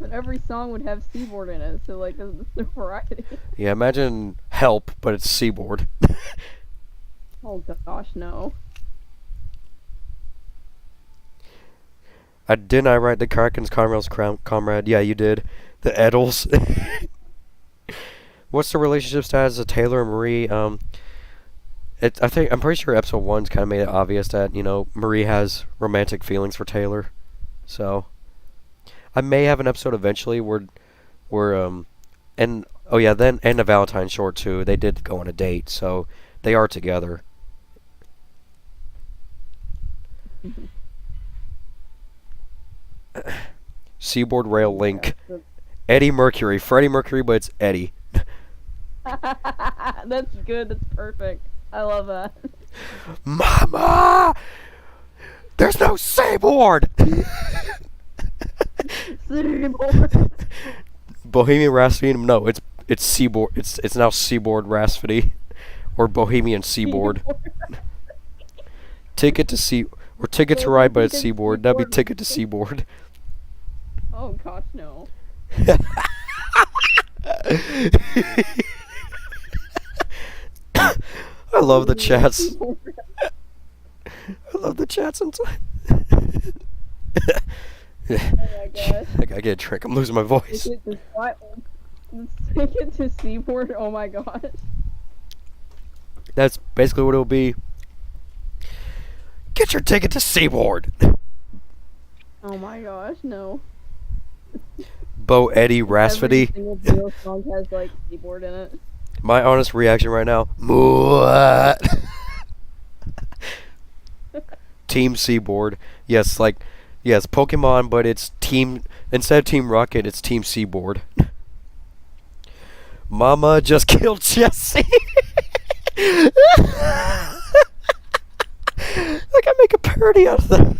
Speaker 3: But every song would have Seaboard in it, so like there's a variety.
Speaker 1: Yeah, imagine Help, but it's Seaboard.
Speaker 3: Oh gosh, no.
Speaker 1: Didn't I write the Kraken's Conrail's Comrade? Yeah, you did. The Eddles. What's the relationship status of Taylor and Marie? I'm pretty sure episode 1's kind of made it obvious that, Marie has romantic feelings for Taylor. So, I may have an episode eventually where and the Valentine short too. They did go on a date, so they are together. Seaboard Rail Link. Eddie Mercury. Freddie Mercury, but it's Eddie.
Speaker 3: That's good. That's perfect. I love that.
Speaker 1: Mama! There's no Seaboard!
Speaker 3: Seaboard.
Speaker 1: Bohemian Rhapsody? No, it's Seaboard. It's now Seaboard Rhapsody. Or Bohemian Seaboard. Ticket to Ride, but it's Seaboard. That'd be Ticket to Seaboard.
Speaker 3: Oh gosh, no.
Speaker 1: I love the chats. I love the chat sometimes.
Speaker 3: Oh my gosh.
Speaker 1: I gotta get a drink. I'm losing my voice.
Speaker 3: Take it to Seaboard. Oh my gosh.
Speaker 1: That's basically what it'll be. Get your ticket to Seaboard.
Speaker 3: Oh my gosh, no.
Speaker 1: Bo Eddie
Speaker 3: Every
Speaker 1: Rhapsody.
Speaker 3: single Beatles song has like Seaboard in it.
Speaker 1: My honest reaction right now. What? Team Seaboard. Yes, like, yes, Pokemon, but it's team, instead of Team Rocket, it's Team Seaboard. Mama just killed Jesse. Like, I make a parody out of that.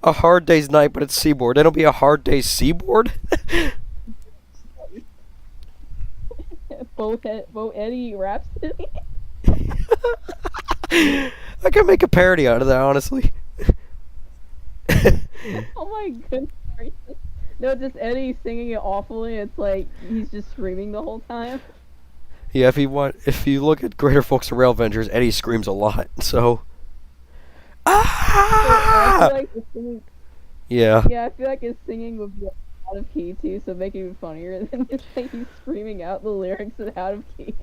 Speaker 1: A hard day's night, but it's Seaboard. It'll be a hard day's Seaboard.
Speaker 3: Bo Eddie Rhapsody.
Speaker 1: I can make a parody out of that, honestly.
Speaker 3: Oh my goodness gracious. No, just Eddie singing it awfully. It's like he's just screaming the whole time.
Speaker 1: Yeah, if you look at Greater Folks and Rail Vengers, Eddie screams a lot. So,
Speaker 3: I feel like the singing,
Speaker 1: yeah.
Speaker 3: yeah, I feel like his singing would be out of key too, so make it even funnier than just like he's screaming out the lyrics and out of key.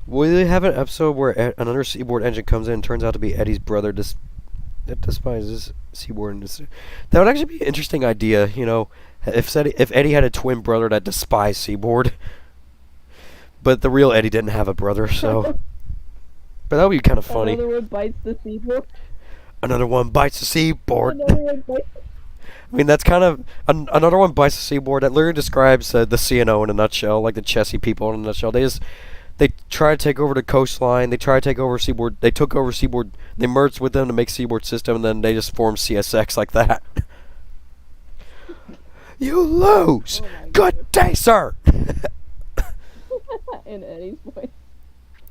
Speaker 1: Will they have an episode where another Seaboard engine comes in and turns out to be Eddie's brother that despises Seaboard? That would actually be an interesting idea, you know, if Eddie had a twin brother that despised Seaboard. But the real Eddie didn't have a brother, so... But that would be kind of funny.
Speaker 3: Another one bites the Seaboard.
Speaker 1: Another one bites the Seaboard.
Speaker 3: Another one bites
Speaker 1: I mean, that's kind of... another one bites the Seaboard. That literally describes the CNO in a nutshell, like the Chessie people in a nutshell. They try to take over the coastline. They try to take over Seaboard. They took over Seaboard. They merged with them to make Seaboard system, and then they just formed CSX like that. You lose!
Speaker 3: Oh my
Speaker 1: Good day, sir!
Speaker 3: in Eddie's voice.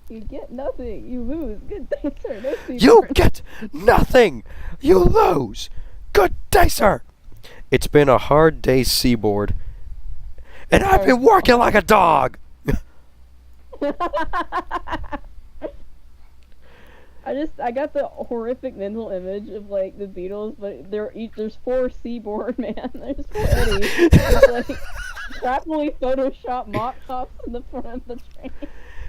Speaker 3: You get nothing. You lose. Good day, sir. No Seaboard.
Speaker 1: You get nothing! You lose! Good day, sir! It's been a hard day, Seaboard. And I've been working like a dog!
Speaker 3: I got the horrific mental image of like the Beatles, but there's 4 Seaboard, man. There's 4 Eddies. There's like crappily photoshopped mop tops in the front of the train.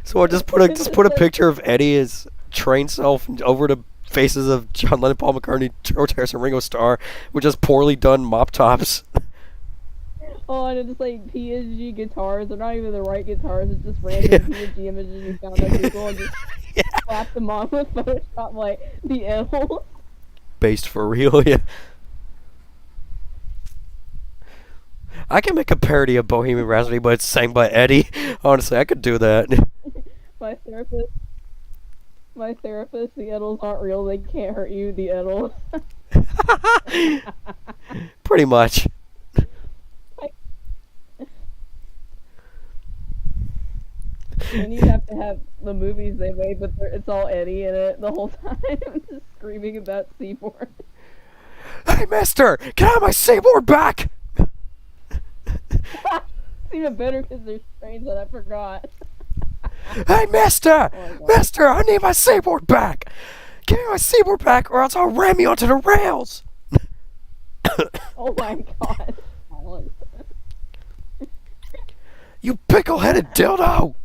Speaker 1: So I just put a picture of Eddie as train self over the faces of John Lennon, Paul McCartney, George Harrison, Ringo Starr, with just poorly done mop tops.
Speaker 3: Oh, and it's like PSG guitars. They're not even the right guitars. It's just random PSG images you found on Google and just slap them on with Photoshop, like the L's.
Speaker 1: Based for real, yeah. I can make a parody of Bohemian Rhapsody, but it's sang by Eddie. Honestly, I could do that.
Speaker 3: My therapist, the Edels aren't real. They can't hurt you, the Edels.
Speaker 1: Pretty much.
Speaker 3: And you have to have the movies they made, but it's all Eddie in it the whole time, just screaming about Seaboard.
Speaker 1: Hey, mister! Can I have my Seaboard back?
Speaker 3: It's even better because there's trains that I forgot.
Speaker 1: Hey, mister!
Speaker 3: Oh
Speaker 1: Mister, I need my Seaboard back! Give me my Seaboard back or else I'll ram you onto the rails!
Speaker 3: Oh my god. Silence.
Speaker 1: You pickle-headed dildo!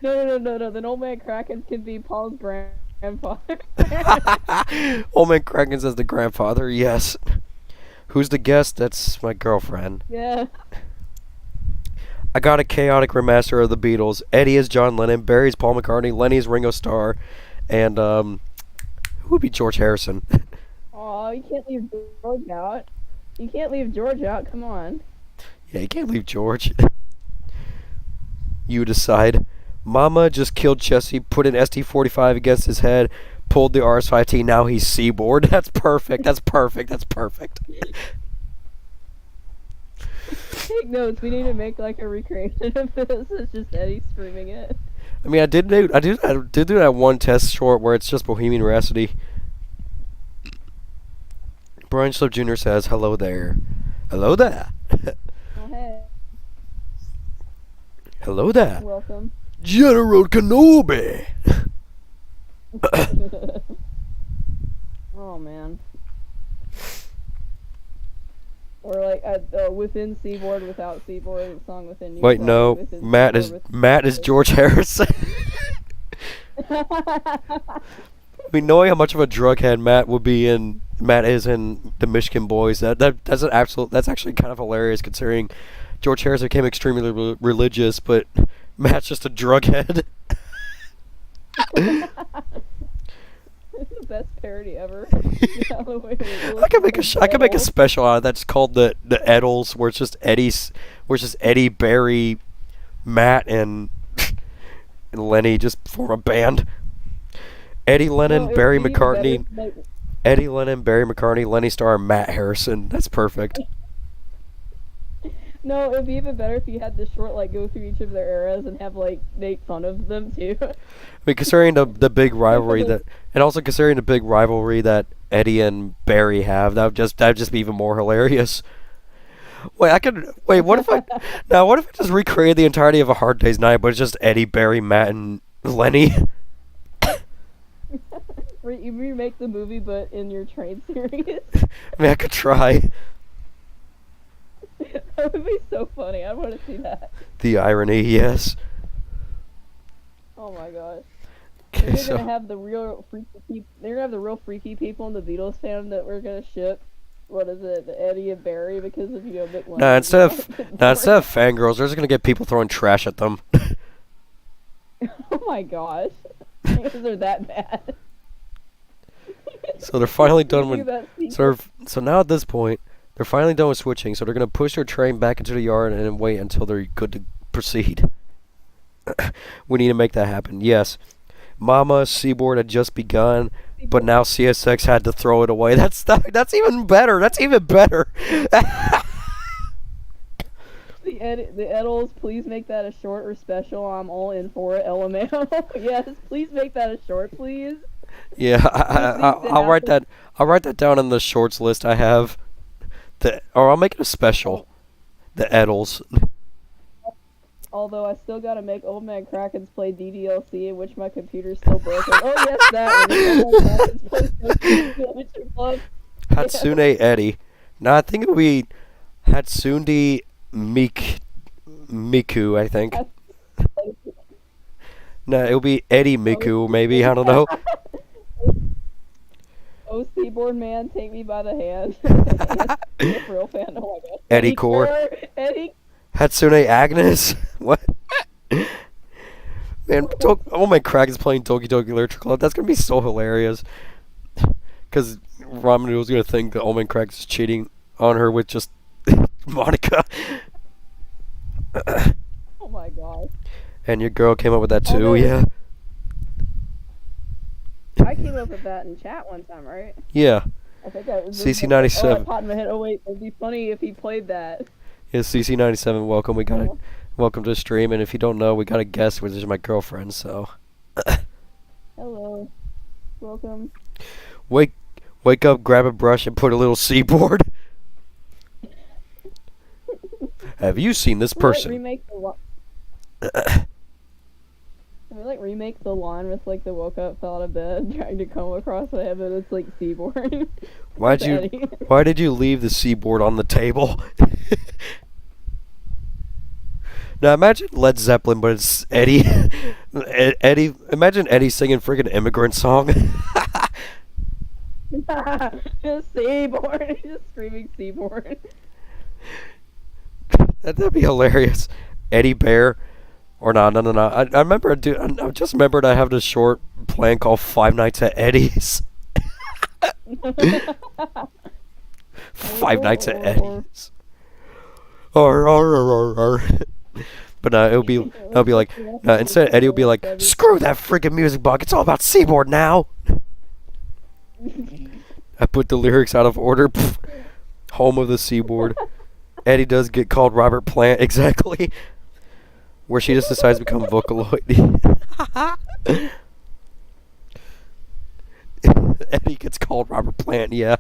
Speaker 3: No. Then Old Man Kraken can be Paul's grandfather.
Speaker 1: Old Man Kraken says the grandfather, yes. Who's the guest? That's my girlfriend.
Speaker 3: Yeah.
Speaker 1: I got a chaotic remaster of the Beatles. Eddie is John Lennon, Barry's Paul McCartney, Lenny's Ringo Starr, and who would be George Harrison?
Speaker 3: Aw, you can't leave George out. You can't leave George out, come on.
Speaker 1: Yeah, you can't leave George. You decide. Mama just killed Chessie, put an ST-45 against his head, pulled the RS-5T, now he's Seaboard. That's perfect, that's perfect, that's perfect.
Speaker 3: Take notes, we need to make like a recreation of this. It's just Eddie screaming it.
Speaker 1: I mean, I did do that one test short where it's just Bohemian Rhapsody. Brian Slope Jr. says, "Hello there, hello there,
Speaker 3: Oh, hey,
Speaker 1: hello there,
Speaker 3: welcome.
Speaker 1: General Kenobi."
Speaker 3: Oh man. Or like within Seaboard, without Seaboard, song within you.
Speaker 1: Wait,
Speaker 3: song
Speaker 1: no,
Speaker 3: within
Speaker 1: Matt
Speaker 3: Seaboard,
Speaker 1: is George Harrison. I mean, knowing how much of a drughead Matt is in the Michigan Boys, that's actually kind of hilarious considering George Harrison became extremely religious, but Matt's just a drughead.
Speaker 3: It's the best parody ever.
Speaker 1: I could make a special out of that. It's called the Eddles, where it's just Eddie, Barry, Matt, and Lenny just form a band. Eddie Lennon, Barry McCartney, Lenny Starr, and Matt Harrison. That's perfect.
Speaker 3: No, it'd be even better if you had the short go through each of their eras and have make fun of them too.
Speaker 1: I mean, considering the big rivalry that Eddie and Barry have, that'd just be even more hilarious. What if I just recreated the entirety of A Hard Day's Night, but it's just Eddie, Barry, Matt, and Lenny?
Speaker 3: You remake the movie, but in your Trainz series.
Speaker 1: I mean, I could try.
Speaker 3: That would be so funny. I want to see that.
Speaker 1: The irony, yes.
Speaker 3: Oh my gosh.
Speaker 1: Okay,
Speaker 3: They're gonna have the real freaky people in the Beatles fandom that we're gonna ship. What is it, the Eddie and Barry, because of Mick Lennon?
Speaker 1: Instead of fangirls, they're just gonna get people throwing trash at them.
Speaker 3: Oh my gosh. Because they're that bad.
Speaker 1: So they're finally done with. So now at this point, they're finally done with switching. So they're gonna push their train back into the yard and wait until they're good to proceed. We need to make that happen. Yes, Mama Seaboard had just begun, but now CSX had to throw it away. That's even better. That's even better.
Speaker 3: The Eddles, please make that a short or special. I'm all in for it. LMAO. Yes, please make that a short, please.
Speaker 1: Yeah, I'll write that. I'll write that down in the shorts list I have. Or I'll make it a special. The Eddles.
Speaker 3: Although I still gotta make Old Man Krakens play DDLC, in which my computer's still broken. Oh yes, that one.
Speaker 1: Hatsune Eddie. No, I think it would be Hatsune Miku, I think. No, it would be Eddie Miku, maybe. I don't know.
Speaker 3: Oh, Seaboard Man, take me by the hand. Yes, real fan. Oh my god.
Speaker 1: Eddie Core.
Speaker 3: Eddie.
Speaker 1: Hatsune Agnes? What? Man, oh my crack is playing Doki Doki Literature Club. That's gonna be so hilarious. Because Ramen Noodle's gonna think that Omen Crack is cheating on her with just Monica.
Speaker 3: Oh my god.
Speaker 1: And your girl came up with that too, yeah?
Speaker 3: I came up with that in chat one time, right?
Speaker 1: Yeah.
Speaker 3: I think I was
Speaker 1: CC97.
Speaker 3: Oh, I popped in my head. Oh wait, it'd be funny if he played that.
Speaker 1: Yeah, CC97, welcome. Welcome to the stream, and if you don't know, we got a guest, which is my girlfriend, so.
Speaker 3: Hello. Welcome.
Speaker 1: Wake up, grab a brush, and put a little Seaboard. Have you seen this person?
Speaker 3: Remake the line with the woke up, fell out of bed, trying to come across the heaven. It's Seaboard.
Speaker 1: Why did you leave the Seaboard on the table? Now imagine Led Zeppelin, but it's Eddie. Eddie, imagine Eddie singing freaking Immigrant Song.
Speaker 3: Just Seaboard, just screaming Seaboard.
Speaker 1: That'd be hilarious. Eddie Bear, or no. I remember, dude. I just remembered I have this short plan called Five Nights at Eddie's. Five Nights at Eddie's. But it'll be like instead Eddie will be like, screw that freaking music box. It's all about Seaboard now. I put the lyrics out of order. Pff, home of the Seaboard. Eddie does get called Robert Plant, exactly. where she just decides to become Vocaloid. Eddie gets called Robert Plant. Yeah,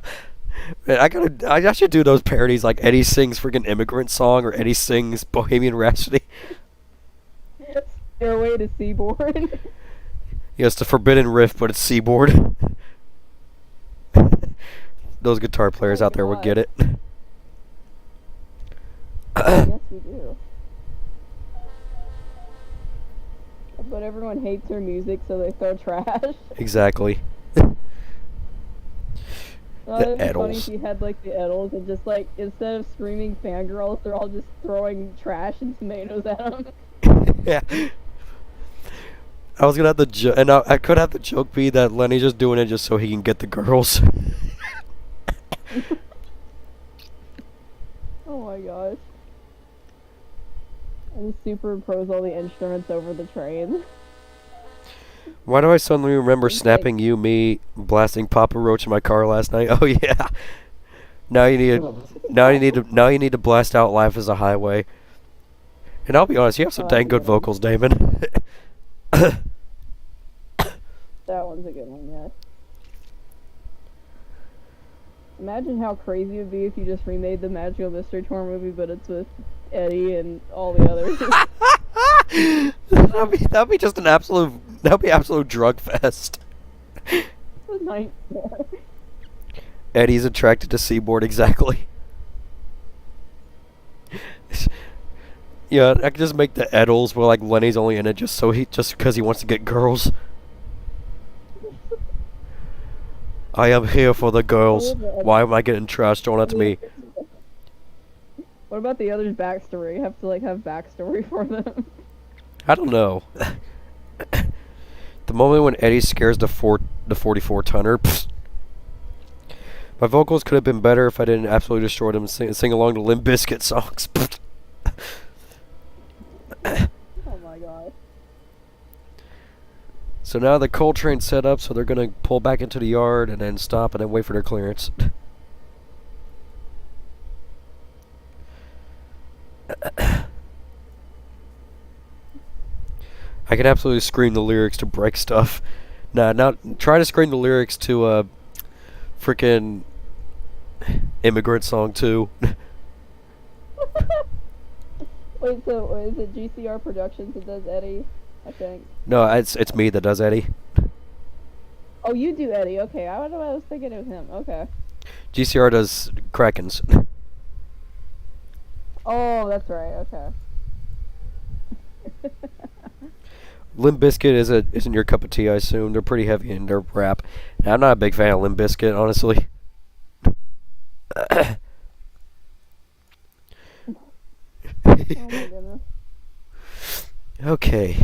Speaker 1: man, I should do those parodies like Eddie sings freaking Immigrant Song or Eddie sings Bohemian Rhapsody.
Speaker 3: Stairway to Seaboard.
Speaker 1: Yeah, it's the Forbidden Rift, but it's Seaboard. Those guitar players out there would get it.
Speaker 3: Yes, we do. But everyone hates her music, so they throw trash.
Speaker 1: Exactly.
Speaker 3: It'd be funny
Speaker 1: Edels.
Speaker 3: if you had like the Edels and just like instead of screaming fangirls, they're all just throwing trash and tomatoes at them.
Speaker 1: Yeah. I was gonna have the and I could have the joke be that Lenny's just doing it just so he can get the girls.
Speaker 3: Oh my gosh. And superimpose all the instruments over the train.
Speaker 1: Why do I suddenly remember snapping you, me, blasting Papa Roach in my car last night? Oh yeah. Now you need to blast out Life is a Highway. And I'll be honest, you have some dang good vocals, Damon.
Speaker 3: That one's a good one, yes. Imagine how crazy it would be if you just remade the Magical Mystery Tour movie, but it's with Eddie and all the others.
Speaker 1: that'd be just an absolute drug fest.
Speaker 3: It's a nightmare.
Speaker 1: Eddie's attracted to Seaboard, exactly. Yeah, I could just make the Edels where like Lenny's only in it just because he wants to get girls. I am here for the girls. Why am I getting trash thrown at me?
Speaker 3: What about the others' backstory? You have to like have backstory for them.
Speaker 1: I don't know. The moment when Eddie scares the 44 tonner. Pfft. My vocals could have been better if I didn't absolutely destroy them and sing along to Limp Bizkit songs.
Speaker 3: Oh my god.
Speaker 1: So now the coal train's set up, so they're gonna pull back into the yard and then stop and then wait for their clearance. I can absolutely scream the lyrics to break stuff. Nah, try to scream the lyrics to frickin' Immigrant Song too.
Speaker 3: Wait, so is it GCR Productions that does Eddie? I think.
Speaker 1: No, it's me that does Eddie.
Speaker 3: Oh, you do Eddie. Okay, I don't know. I was thinking it was him. Okay.
Speaker 1: GCR does Krakens.
Speaker 3: Oh, that's right. Okay.
Speaker 1: Limp Bizkit isn't your cup of tea, I assume. They're pretty heavy in their rap. And I'm not a big fan of Limp Bizkit, honestly.
Speaker 3: Oh my goodness.
Speaker 1: Okay.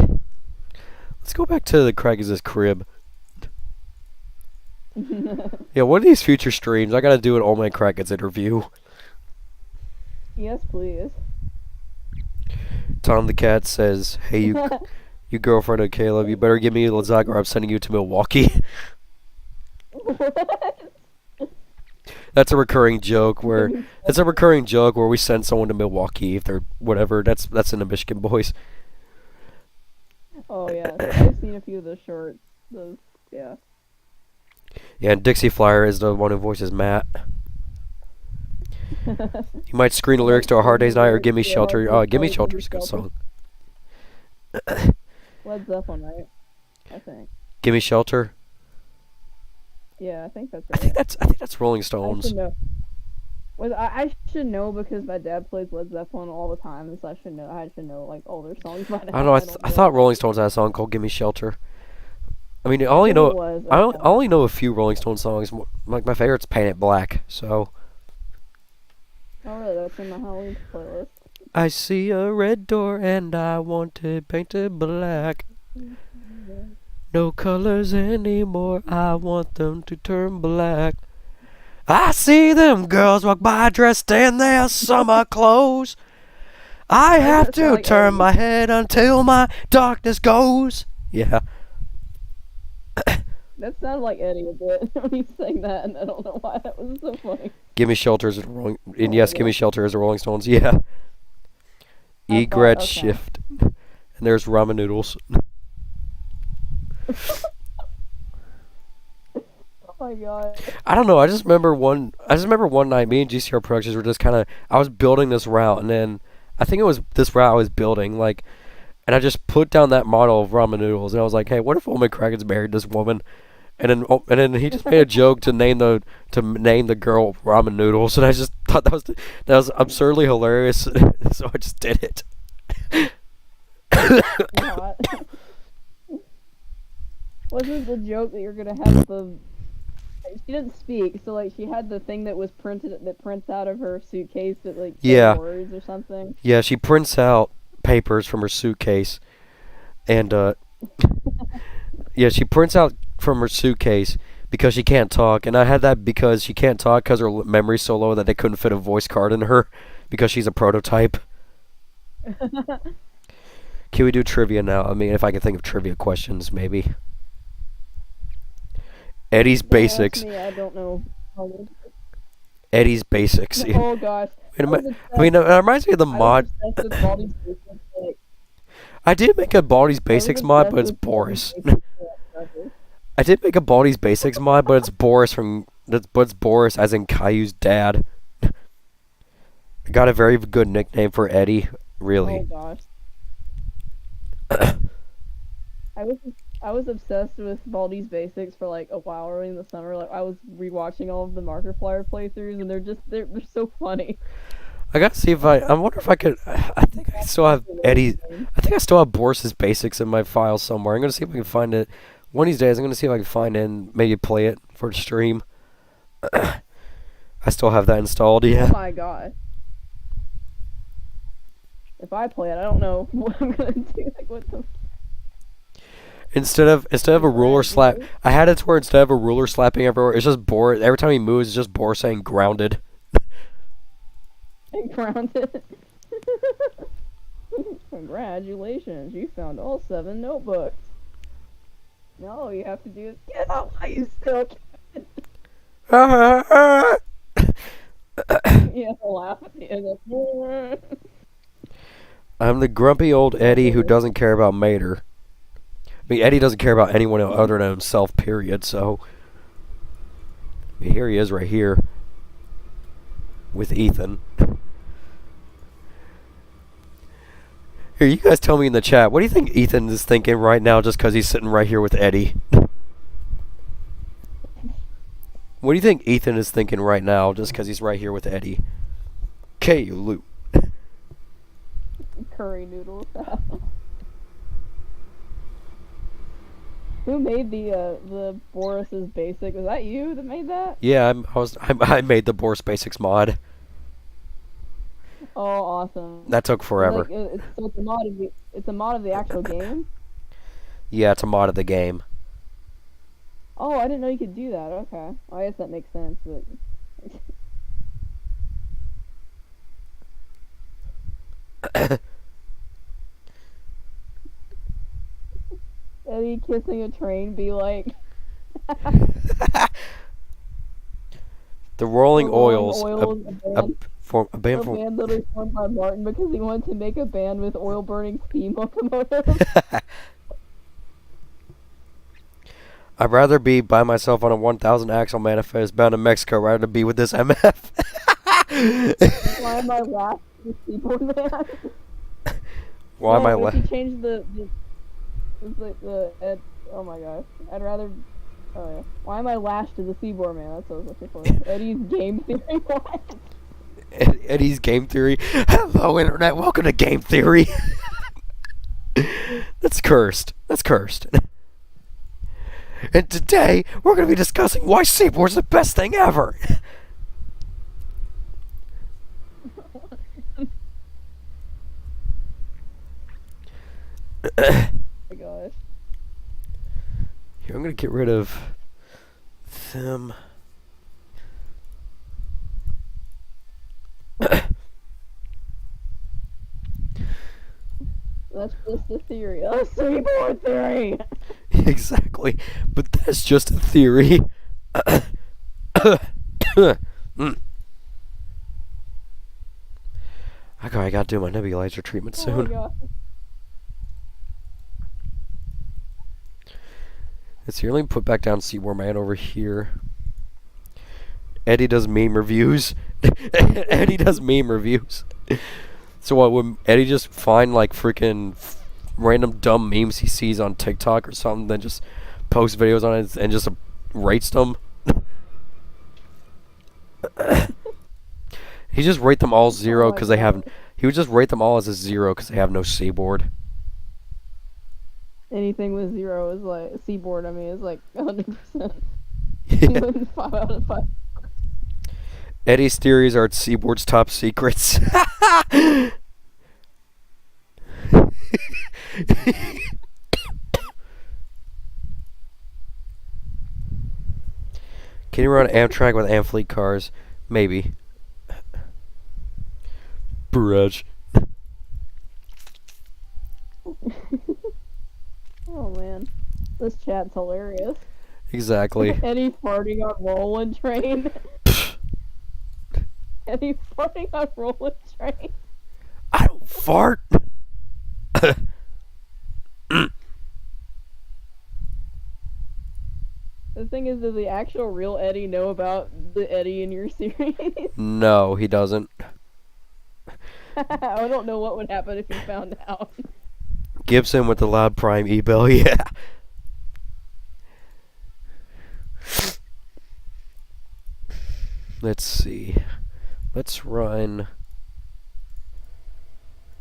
Speaker 1: Let's go back to the Craigs' crib. Yeah, one of these future streams, I gotta do an All Man Craigs interview.
Speaker 3: Yes, please.
Speaker 1: Tom the Cat says, "Hey, you girlfriend of Caleb, you better give me Lazag or I'm sending you to Milwaukee." That's a recurring joke where we send someone to Milwaukee if they're whatever. That's in the Michigan boys.
Speaker 3: Oh yeah, I've seen a few of the shorts. Those, yeah.
Speaker 1: Yeah, and Dixie Flyer is the one who voices Matt. You might screen the lyrics to A Hard Day's Night or Gimme Shelter. Oh, Gimme Shelter is a good song.
Speaker 3: Led Zeppelin, right? I think.
Speaker 1: Gimme Shelter.
Speaker 3: Yeah, I think that's
Speaker 1: I
Speaker 3: right.
Speaker 1: think that's Rolling
Speaker 3: I
Speaker 1: Stones.
Speaker 3: should know. Well, I should know because my dad plays Led Zeppelin all the time, and so I should know like all their songs by now.
Speaker 1: I don't know. I thought Rolling Stones had a song called "Gimme Shelter." I mean, I only know a few Rolling Stones songs. Like my favorite's "Paint It Black." So.
Speaker 3: Oh really? That's in the Halloween playlist.
Speaker 1: I see a red door and I want it painted black. No colors anymore. I want them to turn black. I see them girls walk by dressed in their summer clothes. I have to turn my head until my darkness goes. Yeah.
Speaker 3: That sounded like Eddie a bit when he sang that, and I don't know why that was so funny.
Speaker 1: Gimme Shelter is a Rolling... And yes, Gimme Shelter is a Rolling Stones. Yeah. Egret
Speaker 3: okay.
Speaker 1: Shift. And there's ramen noodles.
Speaker 3: Oh my god.
Speaker 1: I don't know. I just remember one night, me and GCR Productions were just kind of. I was building this route, and then I think it was this route I was building, like, and I just put down that model of ramen noodles, and I was like, hey, what if Old McCracken's married this woman? And then he just made a joke to name the girl ramen noodles, and I just thought that was absurdly hilarious, so I just did it.
Speaker 3: God. Wasn't the joke that you're gonna have the? She didn't speak, so like she had the thing that was printed that prints out of her suitcase that like said words or something.
Speaker 1: Yeah, she prints out papers from her suitcase, and yeah, she prints out from her suitcase because she can't talk, and I had that because she can't talk because her memory's so low that they couldn't fit a voice card in her because she's a prototype. Can we do trivia now? I mean, if I can think of trivia questions, maybe. Eddie's Basics.
Speaker 3: I don't know.
Speaker 1: Eddie's Basics.
Speaker 3: Oh gosh.
Speaker 1: I mean, it reminds me of the mod. I did make a Baldi's Basics mod, but it's Boris. I did make a Baldi's Basics mod, but it's Boris it's Boris as in Caillou's dad. I got a very good nickname for Eddie, really.
Speaker 3: Oh gosh. I was obsessed with Baldi's Basics for like a while early in the summer. Like I was rewatching all of the Markiplier playthroughs, and they're so funny.
Speaker 1: I gotta see if I wonder if I could. I think I still have Eddie. I think I still have Boris's Basics in my files somewhere. I'm gonna see if I can find it. One of these days, I'm gonna see if I can find it and maybe play it for the stream. I still have that installed. Yeah.
Speaker 3: Oh my god. If I play it, I don't know what I'm gonna do. Like what the.
Speaker 1: Instead of a ruler slap, I had it to where instead of a ruler slapping everywhere, it's just Boris. Every time he moves, it's just Boris saying grounded.
Speaker 3: Grounded. Congratulations, you found all 7 notebooks. No, you have to do is get out while you still can. You have to laugh at the end of
Speaker 1: I'm the grumpy old Eddie who doesn't care about Mater. I mean, Eddie doesn't care about anyone other than himself, period, so... I mean, here he is right here. With Ethan. Here, you guys tell me in the chat, what do you think Ethan is thinking right now just because he's sitting right here with Eddie? What do you think Ethan is thinking right now just because he's right here with Eddie? K-Lou.
Speaker 3: Curry noodles. Who made the Boris's Basic? Was that you that made that?
Speaker 1: Yeah, I made the Boris Basics mod.
Speaker 3: Oh, awesome!
Speaker 1: That took forever.
Speaker 3: Like, it's a mod of the actual game.
Speaker 1: Yeah, it's a mod of the game.
Speaker 3: Oh, I didn't know you could do that. Okay, well, I guess that makes sense. But Eddie kissing a train be like.
Speaker 1: The Rolling Oils.
Speaker 3: A band that was formed by Martin because he wanted to make a band with oil-burning steam locomotives.
Speaker 1: I'd rather be by myself on a 1,000 axle manifest bound to Mexico rather than be with this MF.
Speaker 3: Why am I last to the keyboard man?
Speaker 1: Why am I last?
Speaker 3: If you change it's like oh my gosh. I'd rather. Oh yeah. Why am I lashed to the Seaboard Man? That's what I was looking for. Eddie's Game Theory. What?
Speaker 1: Eddie's Game Theory. Hello, Internet. Welcome to Game Theory. That's cursed. That's cursed. And today, we're going to be discussing why Seaboard's the best thing ever.
Speaker 3: Oh my gosh.
Speaker 1: Here, I'm going to get rid of them.
Speaker 3: That's just a theory. A Seaboard theory!
Speaker 1: Exactly. But that's just a theory. I gotta do my nebulizer treatment soon.
Speaker 3: Oh my God.
Speaker 1: Let's see. Let me put back down Seaboard Man over here. Eddie does meme reviews. Eddie does meme reviews. So what? Would Eddie just find like freaking random dumb memes he sees on TikTok or something, then just post videos on it and just rates them? He just rate them all 0 because they have. He would just rate them all as a 0 because they have no Seaboard.
Speaker 3: Anything with 0 is like Seaboard. I mean, it's like 100%.
Speaker 1: Yeah.
Speaker 3: 5 out of 5.
Speaker 1: Eddie's theories are Seaboard's top secrets. Can you run Amtrak with Amfleet cars? Maybe. Barrage.
Speaker 3: Oh man, this chat's hilarious.
Speaker 1: Exactly.
Speaker 3: Eddie farting on rolling train. Eddie farting on rolling train.
Speaker 1: I don't fart.
Speaker 3: The thing is, does the actual real Eddie know about the Eddie in your series?
Speaker 1: No, he doesn't.
Speaker 3: I don't know what would happen if you found out.
Speaker 1: Gibson with the loud prime e-bill, yeah. Let's see. Let's run.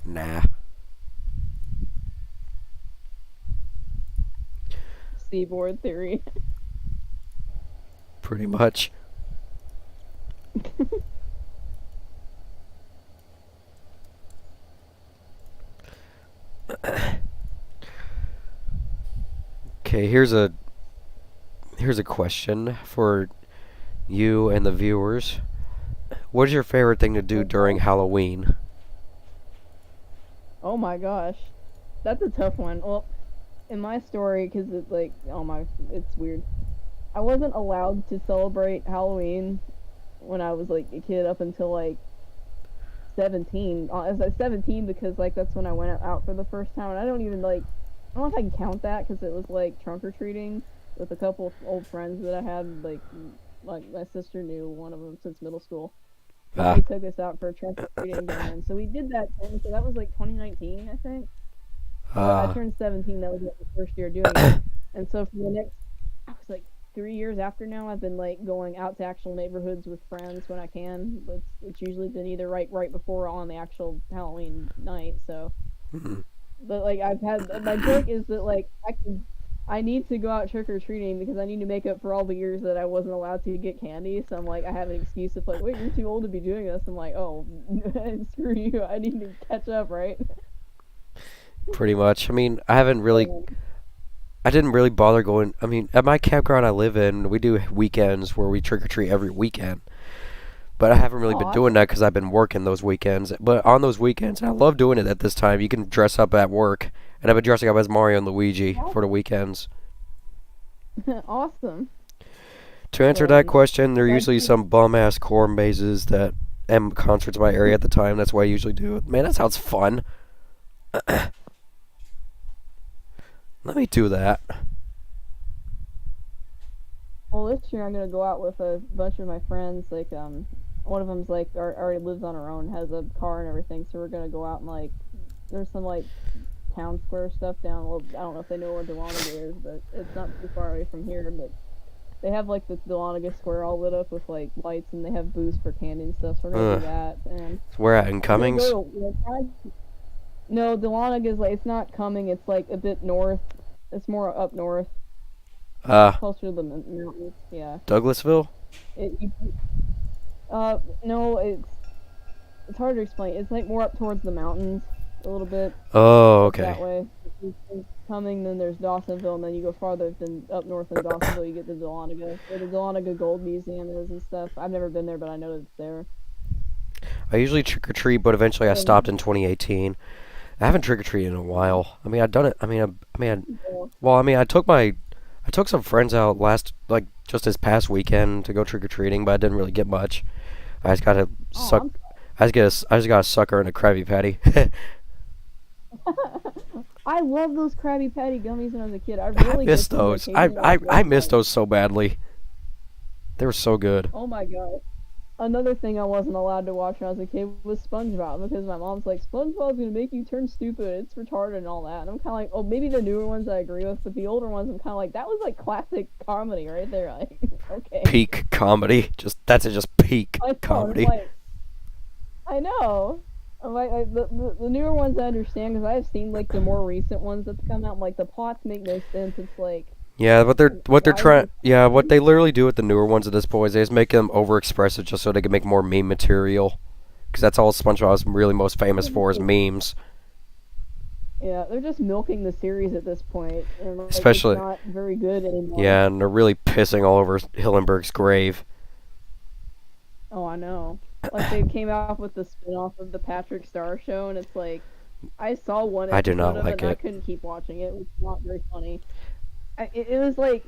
Speaker 1: Nah.
Speaker 3: Seaboard theory.
Speaker 1: Pretty much. Okay, here's a question for you and the viewers. What is your favorite thing to do during Halloween?
Speaker 3: Oh my gosh, that's a tough one. Well, in my story, because it's like, it's weird. I wasn't allowed to celebrate Halloween when I was like a kid up until like 17. I was like 17 because like that's when I went out for the first time, and I don't even like. I don't know if I can count that because it was like trunk or treating with a couple of old friends that I had. Like my sister knew one of them since middle school. They took us out for a trunk or treating dinner, and so we did that. And so that was like 2019, I think. I turned 17. That was like the first year doing it, and so for the next, I was like 3 years after now, I've been like going out to actual neighborhoods with friends when I can. But it's usually been either right before or on the actual Halloween night. So. But like I've had my joke is that like I need to go out trick or treating because I need to make up for all the years that I wasn't allowed to get candy. So I'm like I have an excuse of like, wait, you're too old to be doing this. I'm like, oh, screw you, I need to catch up, right?
Speaker 1: Pretty much. I mean, I didn't really bother going. I mean, at my campground I live in, we do weekends where we trick or treat every weekend. But I haven't really been doing that because I've been working those weekends. But on those weekends, and I love doing it at this time, you can dress up at work. And I've been dressing up as Mario and Luigi for the weekends.
Speaker 3: Awesome.
Speaker 1: To answer that question, there are usually some bum-ass core mazes that and concerts in my area at the time. That's what I usually do. Man, that sounds fun. Let me do that.
Speaker 3: Well, this year I'm gonna go out with a bunch of my friends. Like, one of them's like already lives on her own, has a car and everything. So we're gonna go out and like, there's some like town square stuff down. Well, I don't know if they know where Dahlonega is, but it's not too far away from here. But they have like the Dahlonega Square all lit up with like lights, and they have booths for candy and stuff. So we're gonna do that. And
Speaker 1: where at in Cummings?
Speaker 3: No, Dahlonega is like it's not Cumming. It's like a bit north. It's more up north. Closer to the mountains. Yeah.
Speaker 1: Douglasville?
Speaker 3: No, it's hard to explain. It's like more up towards the mountains a little bit.
Speaker 1: Oh, okay.
Speaker 3: That way. There's Cumming, then there's Dawsonville, and then you go farther than up north in Dawsonville, you get to Dahlonega, where the Dahlonega Gold Museum is and stuff. I've never been there, but I know that it's there. I
Speaker 1: usually trick or treat, but eventually I stopped in 2018. I haven't trick or treated in a while. I mean, I've done it. I took some friends out just this past weekend to go trick or treating, but I didn't really get much. I just got I just got a sucker and a Krabby Patty.
Speaker 3: I love those Krabby Patty gummies when I was a kid. I really
Speaker 1: Miss
Speaker 3: get them
Speaker 1: those.
Speaker 3: occasionally.
Speaker 1: I miss those so badly. They were so good.
Speaker 3: Oh my god. Another thing I wasn't allowed to watch when I was a kid was SpongeBob because my mom's like, SpongeBob's gonna make you turn stupid. It's retarded and all that. And I'm kind of like, oh, maybe the newer ones I agree with, but the older ones I'm kind of like, that was like classic comedy right there. Like, okay.
Speaker 1: Peak comedy. That's just peak
Speaker 3: I know,
Speaker 1: comedy.
Speaker 3: like, I know. I'm like the newer ones I understand because I've seen like the more recent ones that's come out. And, like the plots make no sense. It's like.
Speaker 1: Yeah, what they're
Speaker 3: Why
Speaker 1: trying.
Speaker 3: is
Speaker 1: Yeah, what they literally do with the newer ones at this point is they just make them overexpressive just so they can make more meme material. Because that's all SpongeBob is really most famous for is memes.
Speaker 3: Yeah, they're just milking the series at this point, and like,
Speaker 1: Especially-
Speaker 3: it's not very good anymore.
Speaker 1: Yeah, and they're really pissing all over Hillenberg's grave.
Speaker 3: Oh, I know. Like they came out with the spin-off of the Patrick Star Show, and it's like I saw one
Speaker 1: I do
Speaker 3: episode
Speaker 1: not
Speaker 3: of
Speaker 1: like
Speaker 3: it, and I
Speaker 1: it.
Speaker 3: couldn't keep watching it. It was not very funny. It was like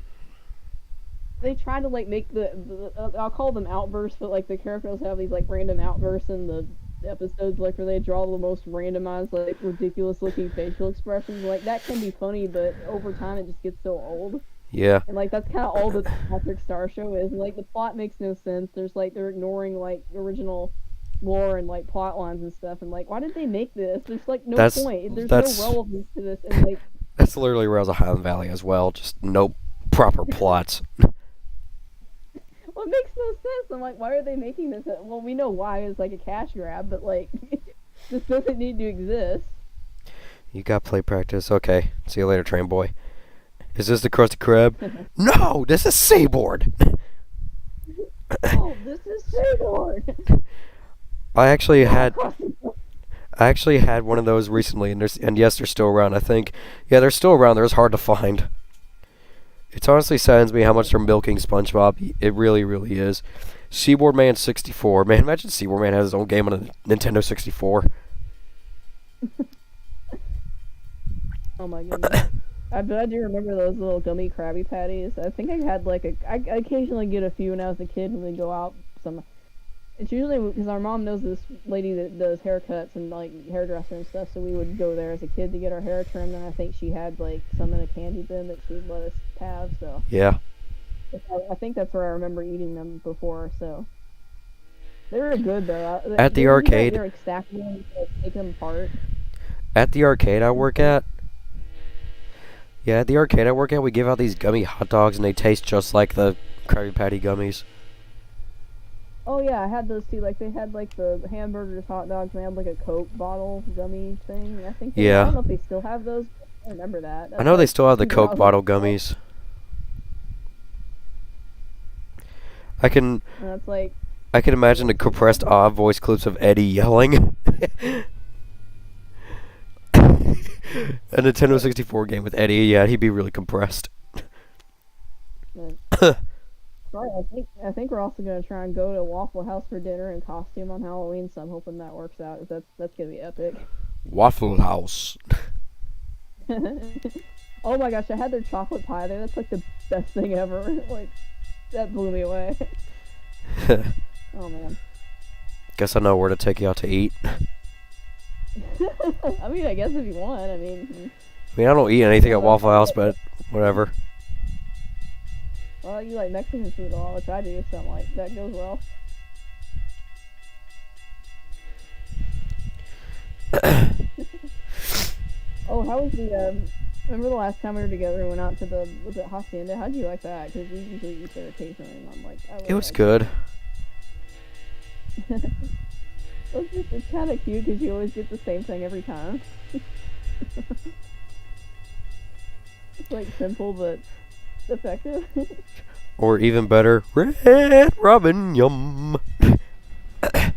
Speaker 3: they tried to like make the I'll call them outbursts, but like the characters have these like random outbursts in the episodes, like where they draw the most randomized, like ridiculous looking facial expressions. Like that can be funny, but over time it just gets so old.
Speaker 1: Yeah.
Speaker 3: And like that's kind of all the Patrick Star Show is. And, like the plot makes no sense. There's like they're ignoring like original lore and like plot lines and stuff. And like, why did they make this? There's like no point. There's no relevance to this. And like.
Speaker 1: That's literally Rails of Highland Valley as well. Just no proper plots.
Speaker 3: Well, it makes no sense. I'm like, why are they making this? Well, we know why. It's like a cash grab, but like, this doesn't need to exist.
Speaker 1: You got play practice. Okay. See you later, train boy. Is this the Krusty Krab? No, this is Seaboard.
Speaker 3: Oh, this is Seaboard.
Speaker 1: I actually had one of those recently, and yes, they're still around. I think, yeah, they're still around. They're just hard to find. It honestly saddens me how much they're milking SpongeBob. It really, really is. Seaboard Man 64. Man, imagine Seaboard Man has his own game on a Nintendo 64.
Speaker 3: Oh my goodness. I do remember those little gummy Krabby Patties. I think I had like I occasionally get a few when I was a kid when we go out some. It's usually because our mom knows this lady that does haircuts and like hairdresser and stuff, so we would go there as a kid to get our hair trimmed, and I think she had like some in a candy bin that she'd let us have, so.
Speaker 1: Yeah.
Speaker 3: I think that's where I remember eating them before, so. They were good though.
Speaker 1: At the arcade.
Speaker 3: They're like stackable and like, take them apart.
Speaker 1: At the arcade I work at. Yeah, at the arcade I work at, we give out these gummy hot dogs, and they taste just like the Krabby Patty gummies.
Speaker 3: Oh yeah, I had those too. Like they had like the hamburgers, hot dogs, and they had like a Coke bottle gummy thing. I think.
Speaker 1: Yeah.
Speaker 3: I don't know if they still have those. I don't remember that.
Speaker 1: I know they still have the Coke
Speaker 3: 2000.
Speaker 1: bottle gummies. I can
Speaker 3: And that's like.
Speaker 1: imagine the compressed voice clips of Eddie yelling. A Nintendo 64 game with Eddie, yeah, he'd be really compressed.
Speaker 3: Sorry, I think we're also gonna try and go to Waffle House for dinner in costume on Halloween. So I'm hoping that works out. That's gonna be epic.
Speaker 1: Waffle House.
Speaker 3: Oh my gosh, I had their chocolate pie there. That's like the best thing ever. Like that blew me away. Oh man.
Speaker 1: Guess I know where to take you out to eat.
Speaker 3: I mean, I guess if you want. I mean,
Speaker 1: I don't eat anything at Waffle House, but whatever.
Speaker 3: well, you like Mexican food a lot, which I do, so I'm like, that goes well. Oh, how was the, remember the last time we were together and went out to the, was it Hacienda? How'd you like that? Because we usually eat there occasionally, and I'm like, I really
Speaker 1: It was
Speaker 3: like
Speaker 1: good.
Speaker 3: It's kind of cute because you always get the same thing every time. It's like simple but effective.
Speaker 1: Or even better, Red Robin Yum.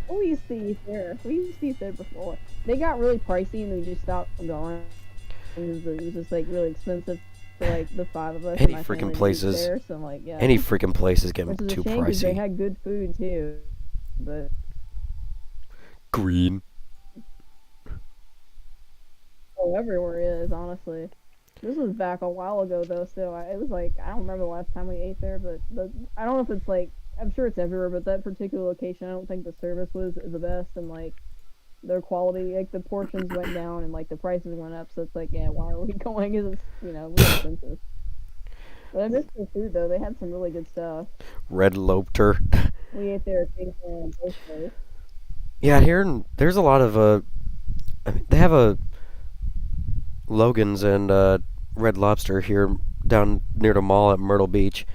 Speaker 3: We used to eat there. We used to eat there before. They got really pricey and we just stopped going. It was just like really expensive for like the five of us.
Speaker 1: Any
Speaker 3: and my
Speaker 1: freaking
Speaker 3: family
Speaker 1: places.
Speaker 3: There, so I'm like, yeah.
Speaker 1: Any freaking place is getting
Speaker 3: Which is a
Speaker 1: too
Speaker 3: shame 'cause They
Speaker 1: pricey.
Speaker 3: had good food too, but
Speaker 1: Green.
Speaker 3: oh, everywhere is honestly. This was back a while ago though, so it was like I don't remember the last time we ate there, but I don't know if it's like I'm sure it's everywhere, but that particular location I don't think the service was the best, and like their quality, like the portions went down and like the prices went up. So it's like, yeah, why are we going? Because it's real expensive. But I miss their food though. They had some really good stuff.
Speaker 1: Red Lobster.
Speaker 3: We ate there at Kingston and Bushwick.
Speaker 1: Yeah, here there's a lot of I mean, they have a Logan's and Red Lobster here down near the mall at Myrtle Beach,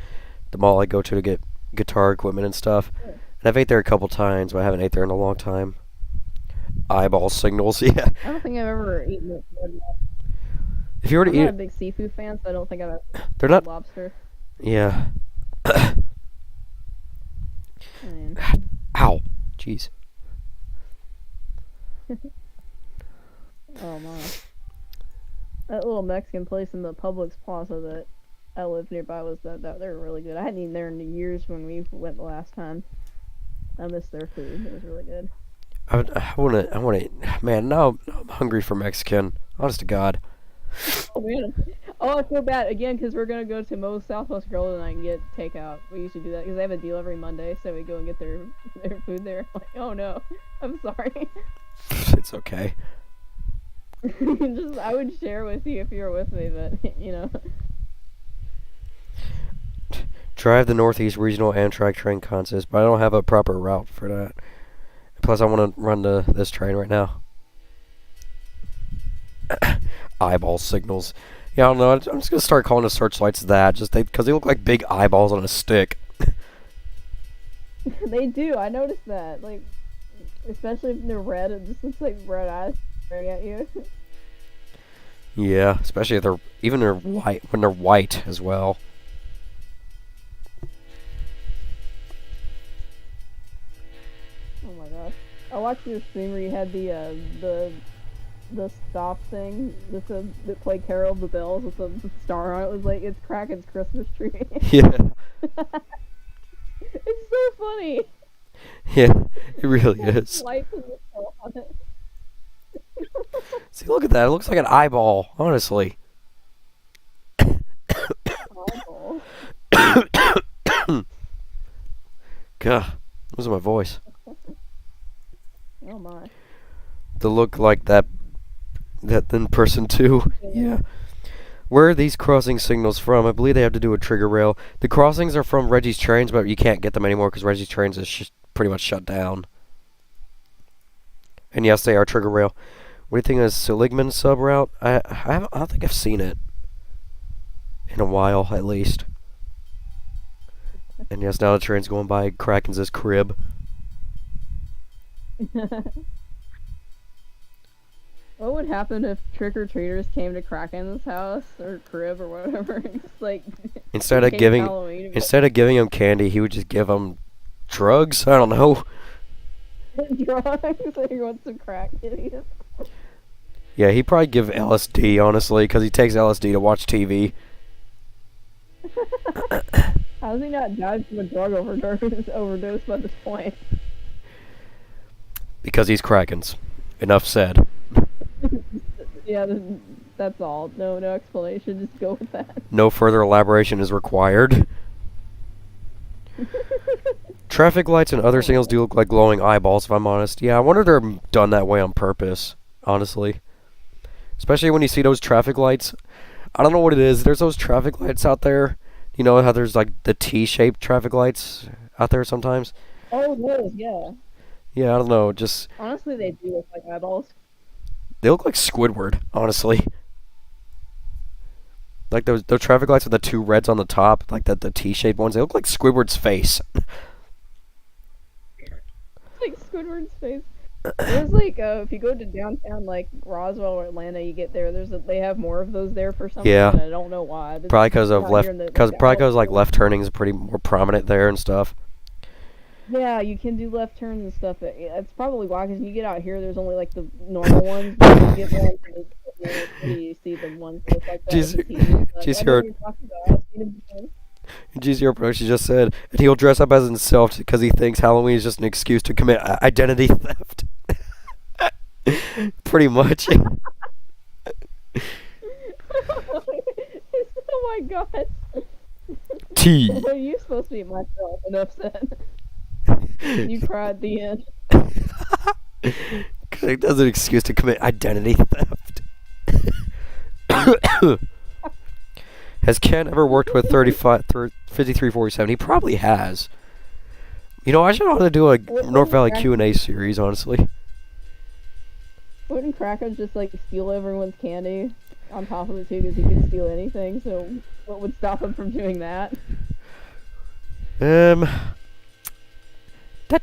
Speaker 1: the mall I go to get guitar equipment and stuff.
Speaker 3: Yeah.
Speaker 1: And I've ate there a couple times, but I haven't ate there in a long time. Eyeball signals, yeah.
Speaker 3: I don't think I've ever eaten it.
Speaker 1: If you were to
Speaker 3: I'm
Speaker 1: eat
Speaker 3: not a
Speaker 1: it,
Speaker 3: big seafood fan, so I don't think I've ever
Speaker 1: they're
Speaker 3: eaten
Speaker 1: not.
Speaker 3: lobster.
Speaker 1: Yeah.
Speaker 3: I mean,
Speaker 1: Ow. Jeez.
Speaker 3: oh my. That little Mexican place in the Publix Plaza that I live nearby was that they were really good. I hadn't eaten there in years when we went the last time. I miss their food. It was really good.
Speaker 1: I want to. Man, now I'm hungry for Mexican. Honest to God.
Speaker 3: Oh man. Oh, I feel bad again because we're gonna go to Moe's Southwest Grill tonight and get takeout. We usually do that because they have a deal every Monday, so we go and get their food there. Like, oh no, I'm sorry.
Speaker 1: It's okay.
Speaker 3: Just I would share with you if you were with me, but you know.
Speaker 1: Drive the Northeast Regional Amtrak train contest, but I don't have a proper route for that. Plus, I want to run this train right now. Eyeball signals. Yeah, I don't know. I'm just gonna start calling the searchlights that, just because they look like big eyeballs on a stick.
Speaker 3: They do. I noticed that. Like, especially if they're red, it just looks like red eyes staring at you.
Speaker 1: Yeah, especially if they're white when they're white as well.
Speaker 3: Oh my gosh! I watched your stream where you had the stop thing, that played Carol of the Bells with the star on it. It was like it's Kraken's Christmas tree.
Speaker 1: Yeah.
Speaker 3: It's so funny.
Speaker 1: Yeah, it really is.
Speaker 3: Lights and the skull on it.
Speaker 1: See, look at that. It looks like an eyeball, honestly.
Speaker 3: Eyeball.
Speaker 1: God, losing my voice.
Speaker 3: Oh my.
Speaker 1: To look like that in person too. Yeah. Where are these crossing signals from? I believe they have to do with trigger rail. The crossings are from Reggie's Trains, but you can't get them anymore because Reggie's Trains is pretty much shut down. And yes, they are trigger rail. What do you think of Seligman sub route? I don't think I've seen it in a while, at least. And yes, now the train's going by Kraken's crib.
Speaker 3: What would happen if trick-or-treaters came to Kraken's house or crib or whatever? Just like
Speaker 1: Instead of giving them candy, he would just give them drugs. I don't know.
Speaker 3: drugs. So he wants some crack kitties.
Speaker 1: Yeah, he'd probably give LSD, honestly, because he takes LSD to watch TV.
Speaker 3: How has he not died from a drug overdose by this point?
Speaker 1: Because he's Kraken's. Enough said.
Speaker 3: Yeah, that's all. No explanation. Just go with that.
Speaker 1: No further elaboration is required. Traffic lights and other signals do look like glowing eyeballs, if I'm honest. Yeah, I wonder if they're done that way on purpose, honestly. Especially when you see those traffic lights. I don't know what it is. There's those traffic lights out there. You know how there's like the T-shaped traffic lights out there sometimes?
Speaker 3: Oh, those, yeah.
Speaker 1: Yeah, I don't know. Just
Speaker 3: honestly, they do look like eyeballs.
Speaker 1: they look like Squidward, honestly. Like those traffic lights with the two reds on the top, like the T-shaped ones. They look like Squidward's face.
Speaker 3: Like Squidward's face. There's like if you go to downtown like Roswell or Atlanta, you get there. They have more of those there for some
Speaker 1: Yeah.
Speaker 3: reason. I don't know why.
Speaker 1: Probably because of like left turning is pretty more prominent there and stuff.
Speaker 3: Yeah, you can do left turns and stuff. It's probably why, because you get out here, there's only like the normal ones. But you get more into the city, you see the ones that look like that.
Speaker 1: Jeez, your production just said, and he'll dress up as himself because he thinks Halloween is just an excuse to commit identity theft. Pretty much.
Speaker 3: Oh my god.
Speaker 1: T.
Speaker 3: You're supposed to be myself. Enough said. You cried at the end.
Speaker 1: That's an excuse to commit identity theft. Has Ken ever worked with 5347? He probably has. You know, I should ought to do a North Valley Q&A series, honestly.
Speaker 3: Wouldn't crackers just like steal everyone's candy on top of it too, because he can steal anything? So what would stop him from doing that?
Speaker 1: That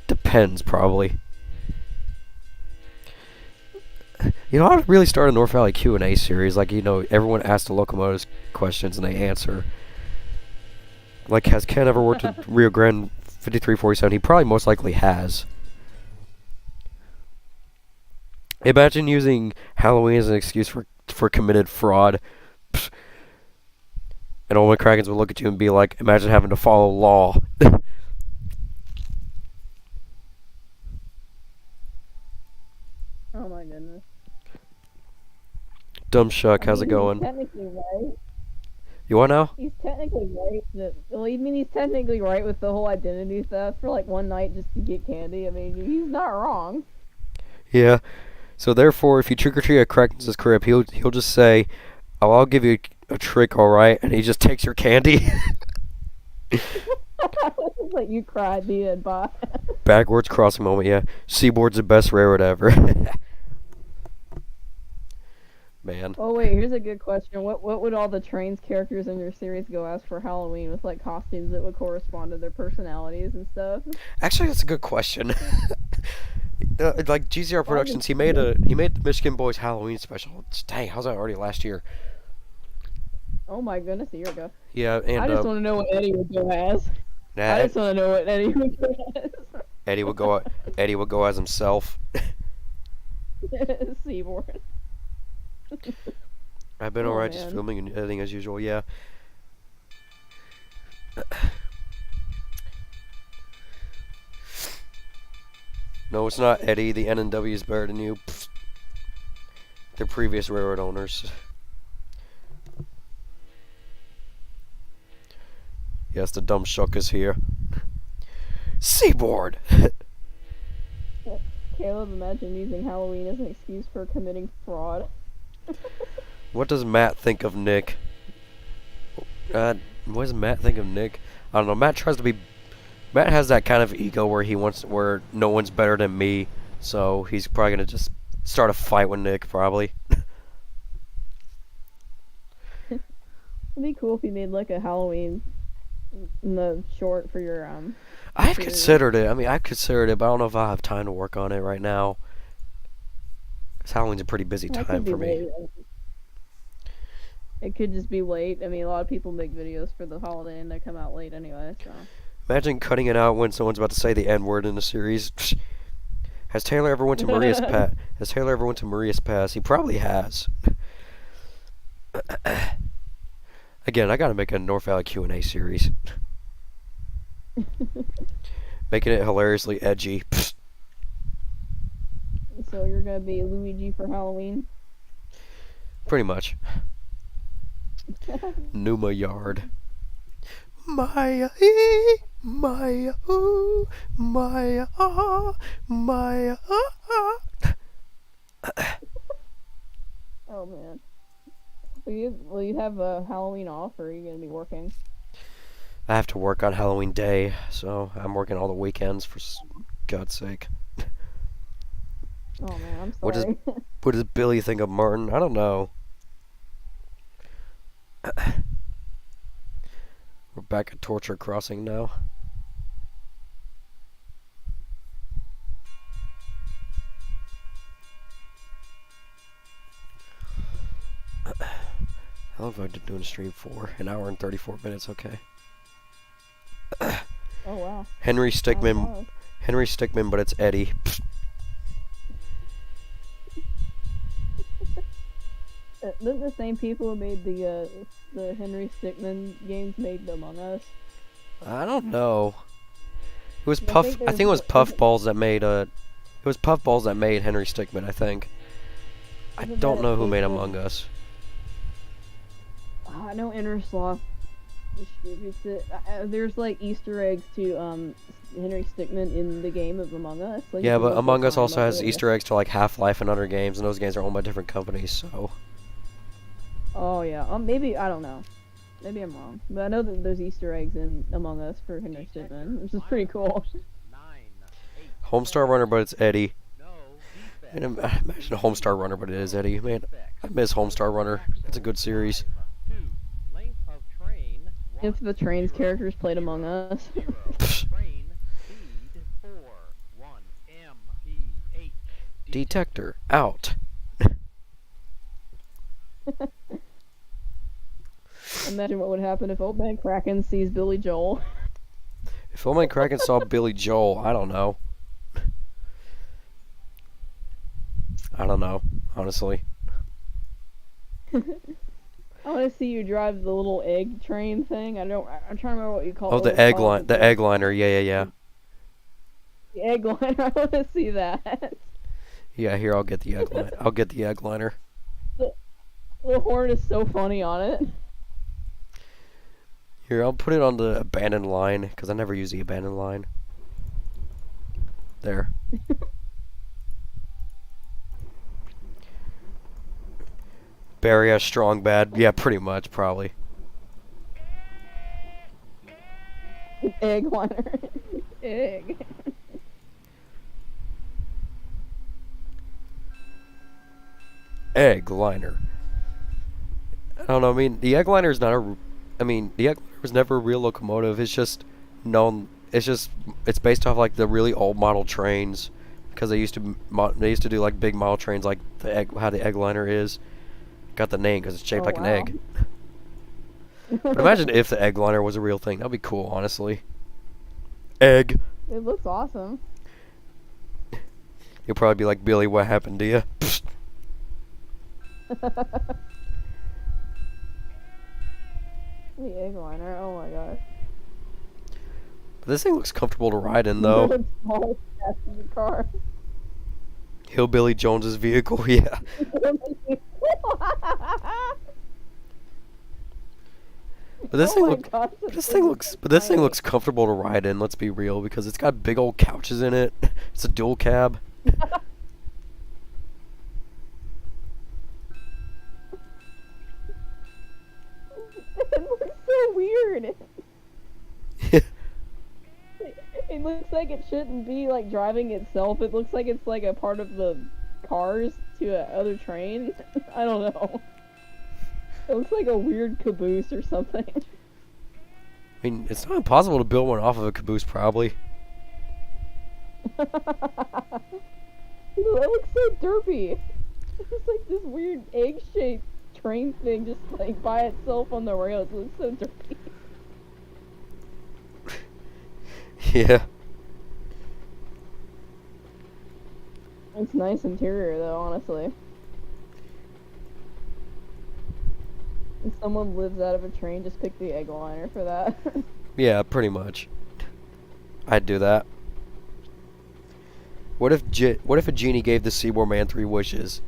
Speaker 1: depends, probably. You know, I'd really start a North Valley Q&A series. Like, you know, everyone asks the locomotives questions and they answer. Like, has Ken ever worked at Rio Grande 5347? He probably most likely has. Imagine using Halloween as an excuse for committed fraud. Pfft. And all my Krakens would look at you and be like, imagine having to follow law.
Speaker 3: Oh my goodness.
Speaker 1: Dumb Shuck, how's it
Speaker 3: He's
Speaker 1: going?
Speaker 3: technically right.
Speaker 1: You want now?
Speaker 3: He's technically right. Well, I mean, he's technically right with the whole identity theft for like one night just to get candy. I mean, he's not wrong.
Speaker 1: Yeah. So therefore, if you trick or treat at Krakens' crib, he'll just say, "Oh, I'll give you a trick, all right," and he just takes your candy.
Speaker 3: Like you cried, the end, bye.
Speaker 1: Backwards crossing moment, yeah. Seaboard's the best railroad ever. Man.
Speaker 3: Oh wait, here's a good question. What would all the Trainz characters in your series go as for Halloween with like costumes that would correspond to their personalities and stuff?
Speaker 1: Actually, that's a good question. Like GCR Productions, he made the Michigan Boys Halloween special. Dang, how's that already last year?
Speaker 3: Oh my goodness, a year ago.
Speaker 1: Yeah, and
Speaker 3: I just want to know what Eddie would go as.
Speaker 1: nah,
Speaker 3: I just want to know what Eddie would go as.
Speaker 1: Eddie would go as himself.
Speaker 3: Seaboard.
Speaker 1: I've been
Speaker 3: Oh,
Speaker 1: alright, just
Speaker 3: man.
Speaker 1: filming and editing as usual. Yeah. No, it's not Eddie. The N&W is better than you. Pfft. They're previous railroad owners. Yes, the dumb shuck is here. Seaboard!
Speaker 3: Caleb, imagine using Halloween as an excuse for committing fraud.
Speaker 1: What does Matt think of Nick? What does Matt think of Nick? I don't know. Matt has that kind of ego where no one's better than me, so he's probably gonna just start a fight with Nick, probably.
Speaker 3: It'd be cool if you made like a Halloween short for your
Speaker 1: I've
Speaker 3: series.
Speaker 1: considered it. I mean, I've considered it, but I don't know if I have time to work on it right now. 'Cause Halloween's a pretty busy
Speaker 3: That
Speaker 1: time
Speaker 3: could be
Speaker 1: for me.
Speaker 3: late. It could just be late. I mean, a lot of people make videos for the holiday and they come out late anyway, so.
Speaker 1: Imagine cutting it out when someone's about to say the N-word in the series. Has Taylor ever went to Maria's Pass? Has Taylor ever went to Maria's Pass? He probably has. Again, I gotta make a North Valley Q&A series. Making it hilariously edgy.
Speaker 3: So you're gonna be Luigi for Halloween?
Speaker 1: Pretty much. Numa Yard. Maya, Maya, ooh, Maya, Maya,
Speaker 3: Oh man. Will you have Halloween off, or are you gonna be working?
Speaker 1: I have to work on Halloween Day, so I'm working all the weekends for God's sake.
Speaker 3: Oh man, I'm
Speaker 1: What
Speaker 3: sorry.
Speaker 1: What does Billy think of Martin? I don't know. We're back at Torture Crossing now. How long have I been doing a stream for? An hour and 34 minutes, okay.
Speaker 3: Oh wow.
Speaker 1: Henry Stickmin,
Speaker 3: Wow.
Speaker 1: but it's Eddie.
Speaker 3: Didn't the same people who made the Henry Stickmin games made Among Us?
Speaker 1: I don't know. It was
Speaker 3: I
Speaker 1: Puff.
Speaker 3: think
Speaker 1: I think it was Puffballs that made It was Puffballs that made Henry Stickmin. I think. I
Speaker 3: Isn't
Speaker 1: don't
Speaker 3: that
Speaker 1: know who made
Speaker 3: people-
Speaker 1: Among Us.
Speaker 3: Oh, I know Innersloth distributes it. There's like Easter eggs to Henry Stickmin in the game of Among Us. Like,
Speaker 1: Yeah,
Speaker 3: you can
Speaker 1: but
Speaker 3: look
Speaker 1: Among
Speaker 3: up
Speaker 1: Us
Speaker 3: on
Speaker 1: also
Speaker 3: him
Speaker 1: has
Speaker 3: up
Speaker 1: Easter eggs to like Half-Life and other games, and those games are owned by different companies. So
Speaker 3: Oh yeah, maybe I don't know. Maybe I'm wrong, but I know that there's Easter eggs in Among Us for Henry Stickmin, which is pretty cool.
Speaker 1: Homestar Runner, but it's Eddie. And imagine a Homestar Runner, but it is Eddie. Man, I miss Homestar Runner. It's a good series.
Speaker 3: If the Trainz characters played Among Us.
Speaker 1: Detector out.
Speaker 3: Imagine what would happen if Old Man Kraken sees Billy Joel.
Speaker 1: If Old Man Kraken saw Billy Joel, I don't know. I don't know, honestly.
Speaker 3: I want to see you drive the little egg train thing. I'm trying to remember what you call it.
Speaker 1: Oh,
Speaker 3: what
Speaker 1: the
Speaker 3: it's
Speaker 1: egg
Speaker 3: called.
Speaker 1: line, the egg liner. Yeah.
Speaker 3: The egg liner. I want to see that.
Speaker 1: Yeah, here I'll get the egg line. I'll get the egg liner.
Speaker 3: The horn is so funny on it.
Speaker 1: Here, I'll put it on the abandoned line because I never use the abandoned line. There. Barry has strong bad. Yeah, pretty much, probably.
Speaker 3: Egg liner. Egg.
Speaker 1: Egg liner. I don't know. I mean, the egg liner is not a. I mean, the egg liner was never a real locomotive. It's just known. It's based off like the really old model trains, because they used to do like big model trains like how the egg liner is. Got the name because it's shaped like an egg. But imagine if the egg liner was a real thing. That'd be cool, honestly. Egg.
Speaker 3: It looks awesome.
Speaker 1: You'll probably be like, Billy, what happened to you?
Speaker 3: The egg liner. Oh my gosh.
Speaker 1: But this thing looks comfortable to ride in, though.
Speaker 3: The smallest passenger car.
Speaker 1: Hillbilly Jones's vehicle, yeah. But this thing looks comfortable to ride in. Let's be real, because it's got big old couches in it. It's a dual cab.
Speaker 3: It looks so weird. It looks like it shouldn't be like driving itself. It looks like it's like a part of the cars to a other train. I don't know. It looks like a weird caboose or something.
Speaker 1: I mean, it's not impossible to build one off of a caboose, probably.
Speaker 3: That looks so derpy. It's like this weird egg-shaped train thing just like by itself on the rails. It looks so derpy.
Speaker 1: Yeah.
Speaker 3: It's nice interior though, honestly. If someone lives out of a train, just pick the egg liner for that.
Speaker 1: Yeah, pretty much. I'd do that. What if a genie gave the Seaboard Man 3 wishes?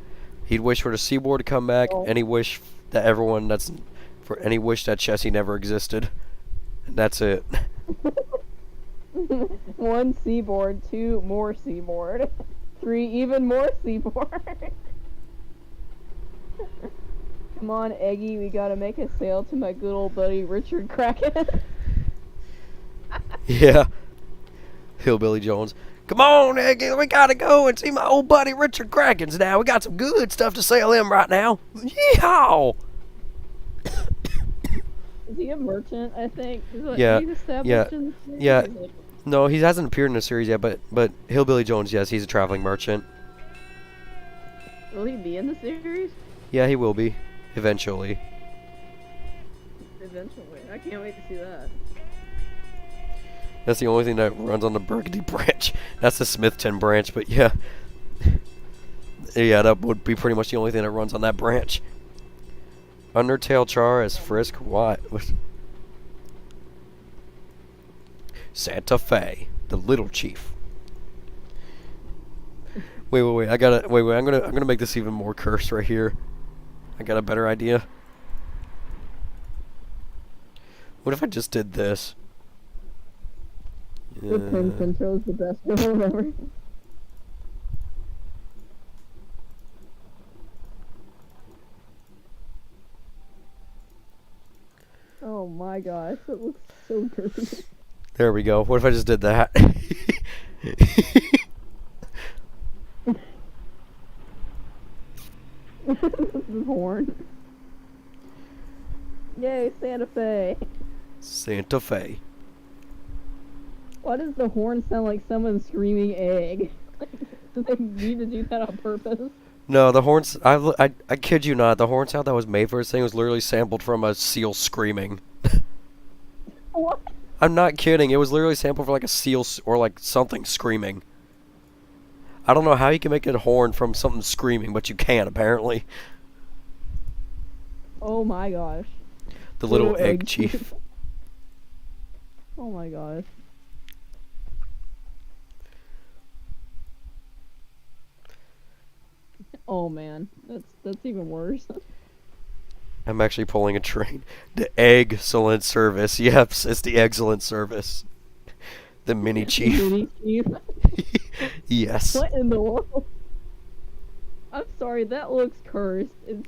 Speaker 1: He'd wish for the Seaboard to come back, and he wish that any wish that Chessie never existed. And that's it.
Speaker 3: 1 seaboard, 2 more seaboard, 3 even more seaboard. Come on, Eggy, we gotta make a sale to my good old buddy Richard Kraken.
Speaker 1: Yeah. Hillbilly Jones. Come on, Eggy, we gotta go and see my old buddy Richard Krakens now. We got some good stuff to sell him right now. Yeehaw!
Speaker 3: Is he a merchant, I think?
Speaker 1: Yeah,
Speaker 3: He's established
Speaker 1: yeah,
Speaker 3: in the series?
Speaker 1: yeah. No, he hasn't appeared in the series yet, but Hillbilly Jones, yes, he's a traveling merchant.
Speaker 3: Will he be in the series?
Speaker 1: Yeah, he will be. Eventually.
Speaker 3: Eventually. I can't wait to see that.
Speaker 1: That's the only thing that runs on the Burgundy branch. That's the Smithton branch, but yeah. Yeah, that would be pretty much the only thing that runs on that branch. Undertale Char as Frisk? What? Santa Fe, the little chief. Wait. I'm gonna make this even more cursed right here. I got a better idea. What if I just did this?
Speaker 3: The Trainz intro is the best one ever. Oh my gosh, it looks so dirty.
Speaker 1: There we go. What if I just did that?
Speaker 3: This is horn. Yay, Santa Fe.
Speaker 1: Santa Fe.
Speaker 3: Why does the horn sound like someone screaming egg? Do they need to do that on purpose?
Speaker 1: No, the horns. I kid you not. The horn sound that was made for this thing was literally sampled from a seal screaming.
Speaker 3: What?
Speaker 1: I'm not kidding. It was literally sampled for like a seal or like something screaming. I don't know how you can make a horn from something screaming, but you can apparently.
Speaker 3: Oh my gosh.
Speaker 1: The little
Speaker 3: Little
Speaker 1: egg
Speaker 3: egg
Speaker 1: chief.
Speaker 3: Oh my gosh. Oh man, that's even worse.
Speaker 1: I'm actually pulling a train. The excellent service. Yep, it's the excellent service. The mini chief.
Speaker 3: Mini chief.
Speaker 1: Yes.
Speaker 3: What in the world? I'm sorry, that looks cursed. It's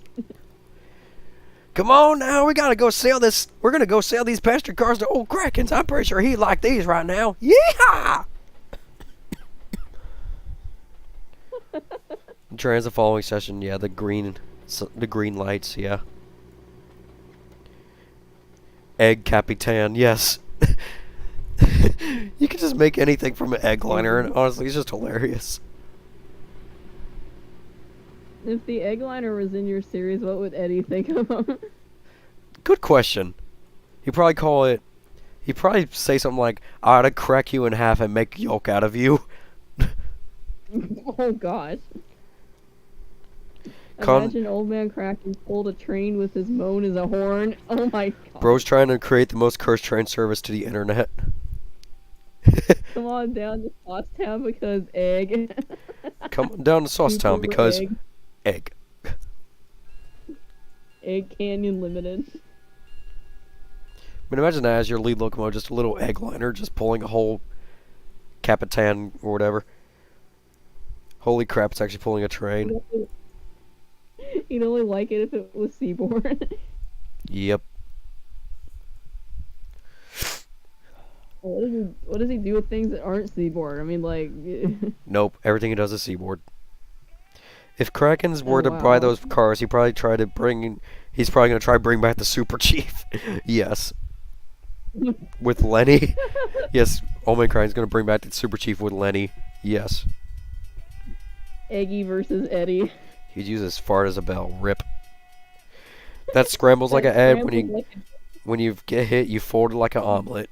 Speaker 1: Come on now, we gotta go sell this. We're gonna go sell these pasture cars to old Krakens. I'm pretty sure he'd like these right now. Yeehaw! Trainz the following session. Yeah, the green lights. Yeah. Egg Capitan. Yes. You can just make anything from an egg liner, and honestly, it's just hilarious.
Speaker 3: if the egg liner was in your series, what would Eddie think of him?
Speaker 1: Good question. He'd probably say something like, "I ought to crack you in half and make yolk out of you."
Speaker 3: Oh gosh.
Speaker 1: Con-
Speaker 3: Imagine old man Kraken pulled a train with his moan as a horn. Oh my god.
Speaker 1: Bro's trying to create the most cursed train service to the internet.
Speaker 3: Come on down to Saucetown because egg.
Speaker 1: Come down to Saucetown
Speaker 3: Super
Speaker 1: because
Speaker 3: egg.
Speaker 1: egg.
Speaker 3: Egg Canyon Limited.
Speaker 1: I mean, imagine that as your lead locomotive, just a little egg liner, just pulling a whole Capitan or whatever. Holy crap, it's actually pulling a train.
Speaker 3: You'd only like it if it was seaborne.
Speaker 1: Yep.
Speaker 3: What does he do with things that aren't seaborne? I mean, like...
Speaker 1: Nope, everything he does is seaboard. If Krakens were to
Speaker 3: wow.
Speaker 1: buy those cars, he's probably going to try to bring back the Super Chief. Yes. With Lenny. Yes, Old Kraken's going to bring back the Super Chief with Lenny. Yes.
Speaker 3: Eggy versus Eddie.
Speaker 1: He'd use his fart as a bell. Rip. That scrambles like an egg. When you get hit, you fold it like an omelet.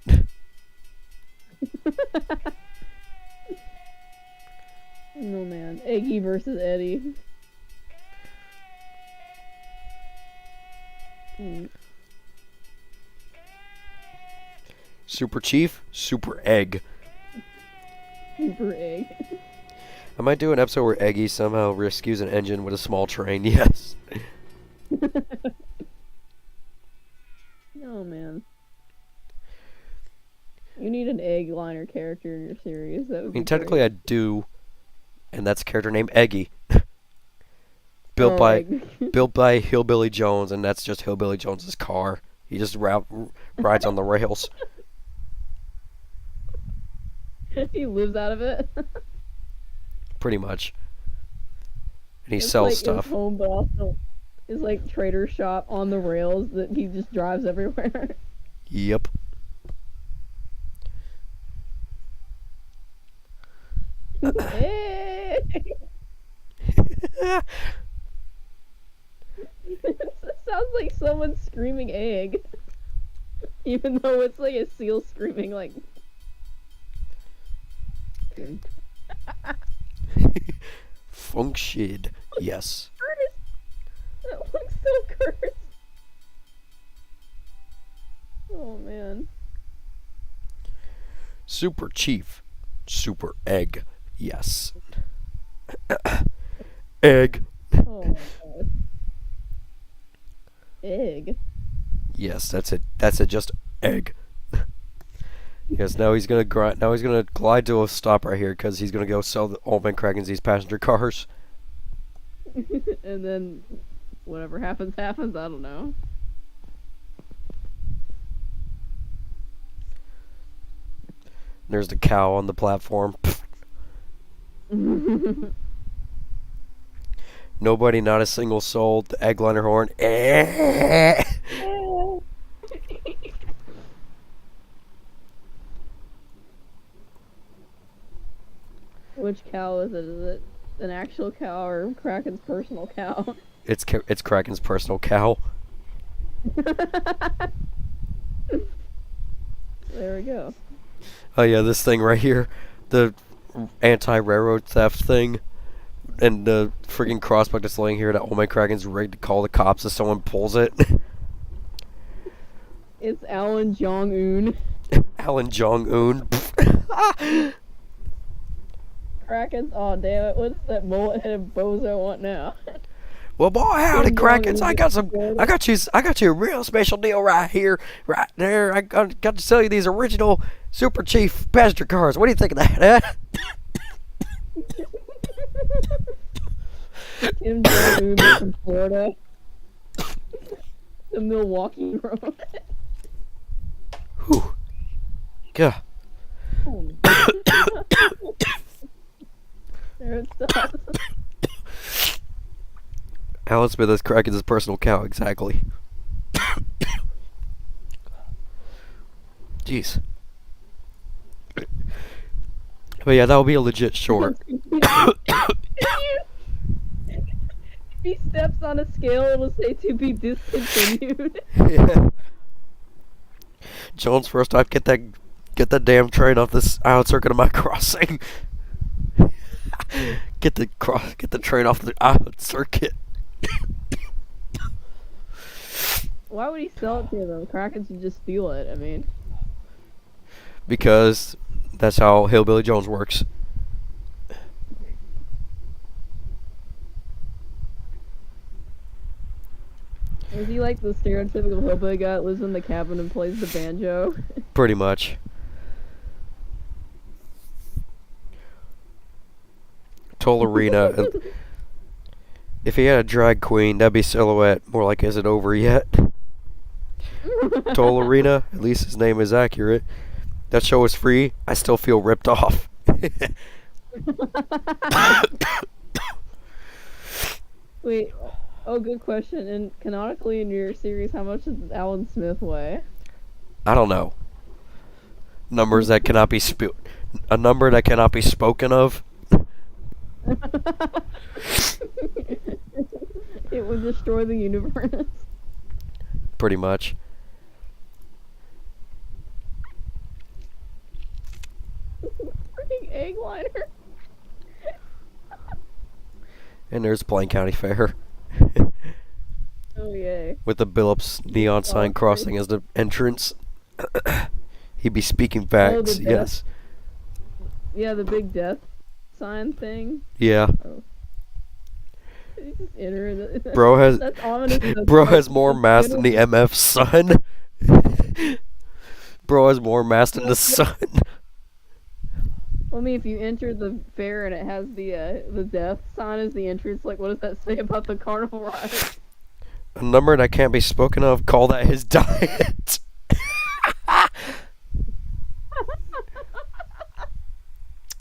Speaker 3: Oh man, Eggy versus Eddie.
Speaker 1: Super Chief, Super Egg.
Speaker 3: Super Egg.
Speaker 1: I might do an episode where Eggy somehow rescues an engine with a small train. Yes.
Speaker 3: Oh man. You need an egg liner character in your series. That would
Speaker 1: I mean,
Speaker 3: be
Speaker 1: technically
Speaker 3: great.
Speaker 1: I do, and that's a character named Eggy. built by Hillbilly Jones, and that's just Hillbilly Jones's car. He just rides on the rails.
Speaker 3: He lives out of it.
Speaker 1: Pretty much. And he
Speaker 3: It's
Speaker 1: sells
Speaker 3: like
Speaker 1: stuff.
Speaker 3: His home, but also his like trader shop on the rails that he just drives everywhere.
Speaker 1: Yep.
Speaker 3: Hey! It sounds like someone screaming egg. Even though it's like a seal screaming like
Speaker 1: Function. Yes.
Speaker 3: that looks so cursed. Oh man.
Speaker 1: Super Chief. Super Egg. Yes. Egg.
Speaker 3: Oh my god. Egg.
Speaker 1: Yes, that's it. That's it. Just egg. Yes, now he's gonna grind. Now he's gonna glide to a stop right here because he's gonna go sell the Old Man Kraken's these passenger cars.
Speaker 3: And then whatever happens, happens. I don't know.
Speaker 1: There's the cow on the platform. Nobody, not a single soul. The eggliner horn.
Speaker 3: Which cow is it? Is it an actual cow or Kraken's personal cow?
Speaker 1: It's Kraken's personal cow.
Speaker 3: There we go.
Speaker 1: Oh yeah, this thing right here, the anti-railroad theft thing, and the freaking crossbuck that's laying here that Old Man Kraken's rigged to call the cops if someone pulls it.
Speaker 3: It's Alan Jong-un.
Speaker 1: Alan Jong-un.
Speaker 3: Kraken's, oh damn it, what's that mullet-headed bozo want now?
Speaker 1: Well, boy, howdy,
Speaker 3: Jong-un
Speaker 1: Krakens!
Speaker 3: is
Speaker 1: I got you a real special deal right here, right there. I got to sell you these original Super Chief passenger cars. What do you think of that?
Speaker 3: Kim Jong-un from Florida. The Milwaukee Road.
Speaker 1: Whew. Yeah.
Speaker 3: There it stops.
Speaker 1: Alan Smith is Kraken's personal cow, exactly. Jeez. But yeah, that will be a legit short.
Speaker 3: If he steps on a scale, it'll say to be discontinued.
Speaker 1: Yeah. Jones, first off, get that damn train off this island circuit of my crossing. Get the train off the island circuit.
Speaker 3: Why would he sell it to them? Kraken should just steal it, I mean.
Speaker 1: Because that's how Hillbilly Jones works.
Speaker 3: Is he like the stereotypical hillbilly guy that lives in the cabin and plays the banjo?
Speaker 1: Pretty much. Tolarina. If he had a drag queen, that'd be Silhouette. More like, is it over yet? Tolarina, at least his name is accurate. That show is free. I still feel ripped off.
Speaker 3: Wait, oh, good question. And canonically in your series, how much does Alan Smith weigh?
Speaker 1: I don't know. Numbers that cannot be a number that cannot be spoken of.
Speaker 3: It would destroy the universe.
Speaker 1: Pretty much.
Speaker 3: Freaking egg liner.
Speaker 1: And there's Plain County Fair.
Speaker 3: Oh yay.
Speaker 1: With the Billups neon sign crossing as the entrance. He'd be speaking facts, yes.
Speaker 3: Yeah, the big death sign thing.
Speaker 1: Yeah.
Speaker 3: Oh. You just enter the,
Speaker 1: Bro has
Speaker 3: that's ominous.
Speaker 1: Bro has more mass than the MF sun. Bro has more mass than the sun.
Speaker 3: Well, I mean, if you enter the fair and it has the death sign as the entrance, like, what does that say about the carnival ride?
Speaker 1: A number that can't be spoken of, call that his diet.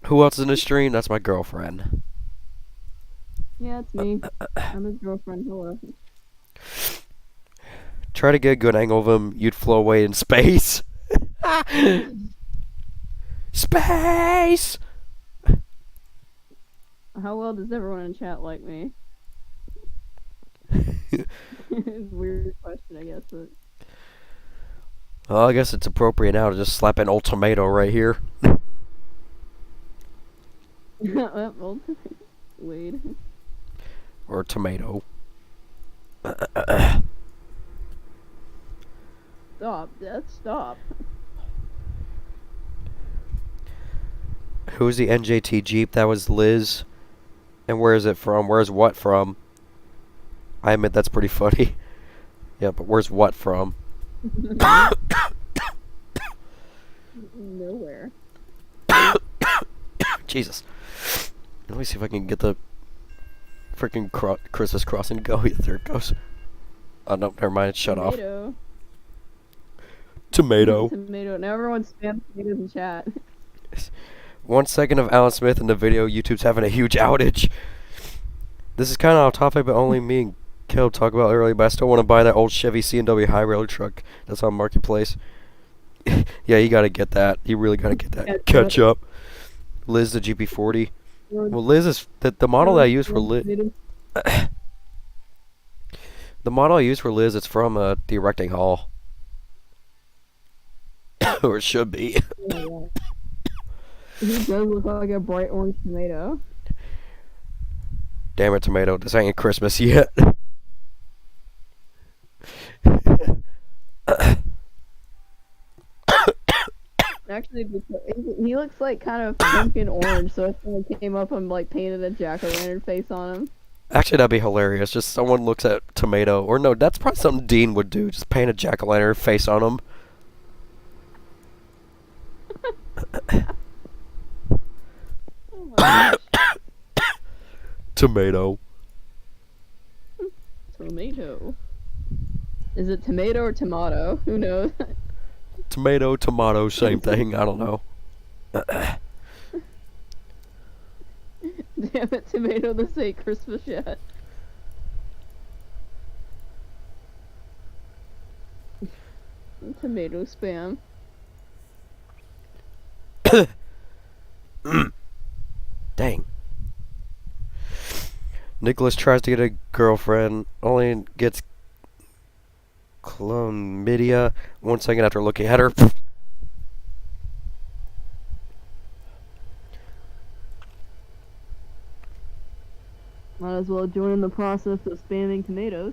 Speaker 1: Who else is in the stream? That's my girlfriend.
Speaker 3: Yeah, it's me. I'm his girlfriend. Hello.
Speaker 1: Try to get a good angle of him. You'd flow away in space. Space!
Speaker 3: How well does everyone in chat like me? It's a weird question, I guess. But...
Speaker 1: Well, I guess it's appropriate now to just slap an old tomato right here.
Speaker 3: Well, Wade.
Speaker 1: Or tomato.
Speaker 3: Stop, Death, stop.
Speaker 1: Who's the NJT Jeep? That was Liz. And where is it from? Where's what from? I admit that's pretty funny. Yeah, but where's what from?
Speaker 3: Nowhere.
Speaker 1: Jesus. Let me see if I can get the freaking Christmas crossing to go. Yeah, there it goes. Oh, no, never mind. It shut off. Tomato.
Speaker 3: Tomato. Now everyone spams tomatoes in chat.
Speaker 1: 1 second of Alan Smith in the video. YouTube's having a huge outage. This is kind of off topic, but only me and Caleb talked about earlier. But I still want to buy that old Chevy C&W high railer truck that's on Marketplace. Yeah, you gotta get that. You really gotta get that. Catch up. Liz, the GP40. Well, Liz is the model that I use for Liz. The model I use for Liz, it's from the erecting hall. Or it should be.
Speaker 3: He does look like a bright orange tomato.
Speaker 1: Damn it, tomato. This ain't Christmas yet.
Speaker 3: Actually, he looks like kind of pink and orange, so if someone came up and like painted a jack-o'-lantern face on him.
Speaker 1: Actually, that'd be hilarious. Just someone looks at tomato, or no, that's probably something Dean would do. Just paint a jack-o'-lantern face on him.
Speaker 3: Oh my gosh.
Speaker 1: Tomato.
Speaker 3: Tomato. Is it tomato or tomato? Who knows?
Speaker 1: Tomato, tomato, same thing. I don't know.
Speaker 3: Damn it, tomato, this ain't Christmas yet. Tomato spam.
Speaker 1: Dang. Nicholas tries to get a girlfriend, only gets chlamydia 1 second after looking at her.
Speaker 3: Might as well join in the process of spamming tomatoes.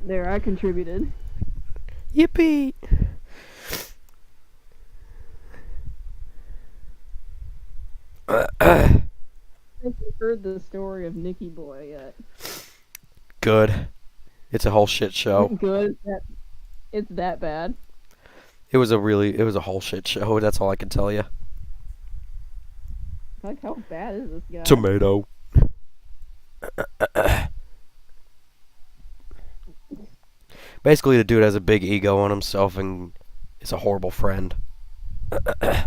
Speaker 3: There, I contributed.
Speaker 1: Yippee!
Speaker 3: I haven't heard the story of Nicky Boy yet.
Speaker 1: Good. It's a whole shit show.
Speaker 3: Good. It's that bad.
Speaker 1: It was a whole shit show. That's all I can tell you.
Speaker 3: Like, how bad is this guy?
Speaker 1: Tomato. Basically, the dude has a big ego on himself and is a horrible friend.
Speaker 3: Oh,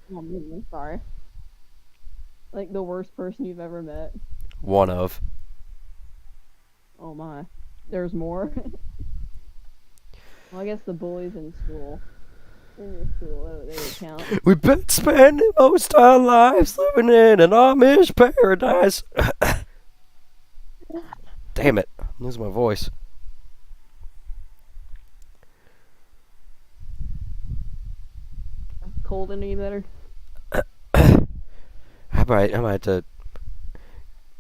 Speaker 3: man, I'm sorry. Like, the worst person you've ever met.
Speaker 1: One of.
Speaker 3: Oh my. There's more? Well, I guess the bullies in school. In your school, they would count.
Speaker 1: We've been spending most our lives living in an Amish paradise. Damn it. I'm losing my voice.
Speaker 3: Cold any better?
Speaker 1: I might have to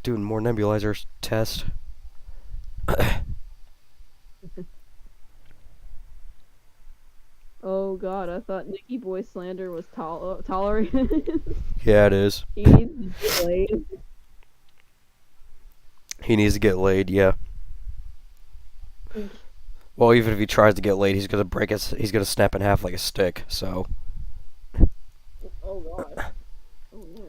Speaker 1: do more nebulizer test.
Speaker 3: Oh god, I thought Nicky Boy slander was tolerated.
Speaker 1: Yeah, it is.
Speaker 3: He needs to get laid.
Speaker 1: He needs to get laid, yeah. Well, even if he tries to get laid, he's gonna snap in half like a stick, so.
Speaker 3: Oh god. Oh no.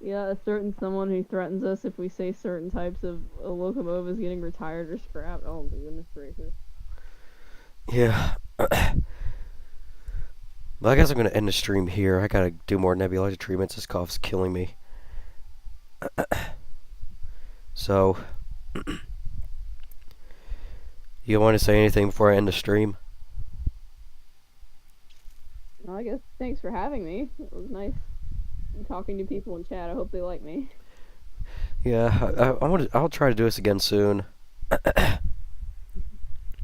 Speaker 3: Yeah, a certain someone who threatens us if we say certain types of a locomotive is getting retired or scrapped. Oh my goodness gracious.
Speaker 1: Yeah. Well, I guess I'm gonna end the stream here. I gotta do more nebulizer treatments. This cough's killing me. So, you want to say anything before I end the stream?
Speaker 3: Well, I guess thanks for having me. It was nice talking to people in chat. I hope they like me.
Speaker 1: Yeah, I'll try to do this again soon.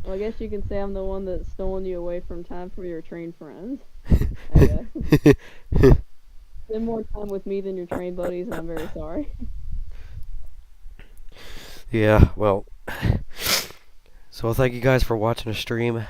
Speaker 3: Well, I guess you can say I'm the one that's stolen you away from time for your trained friends. I guess. Spend more time with me than your trained buddies, and I'm very sorry.
Speaker 1: Yeah, well. So thank you guys for watching the stream.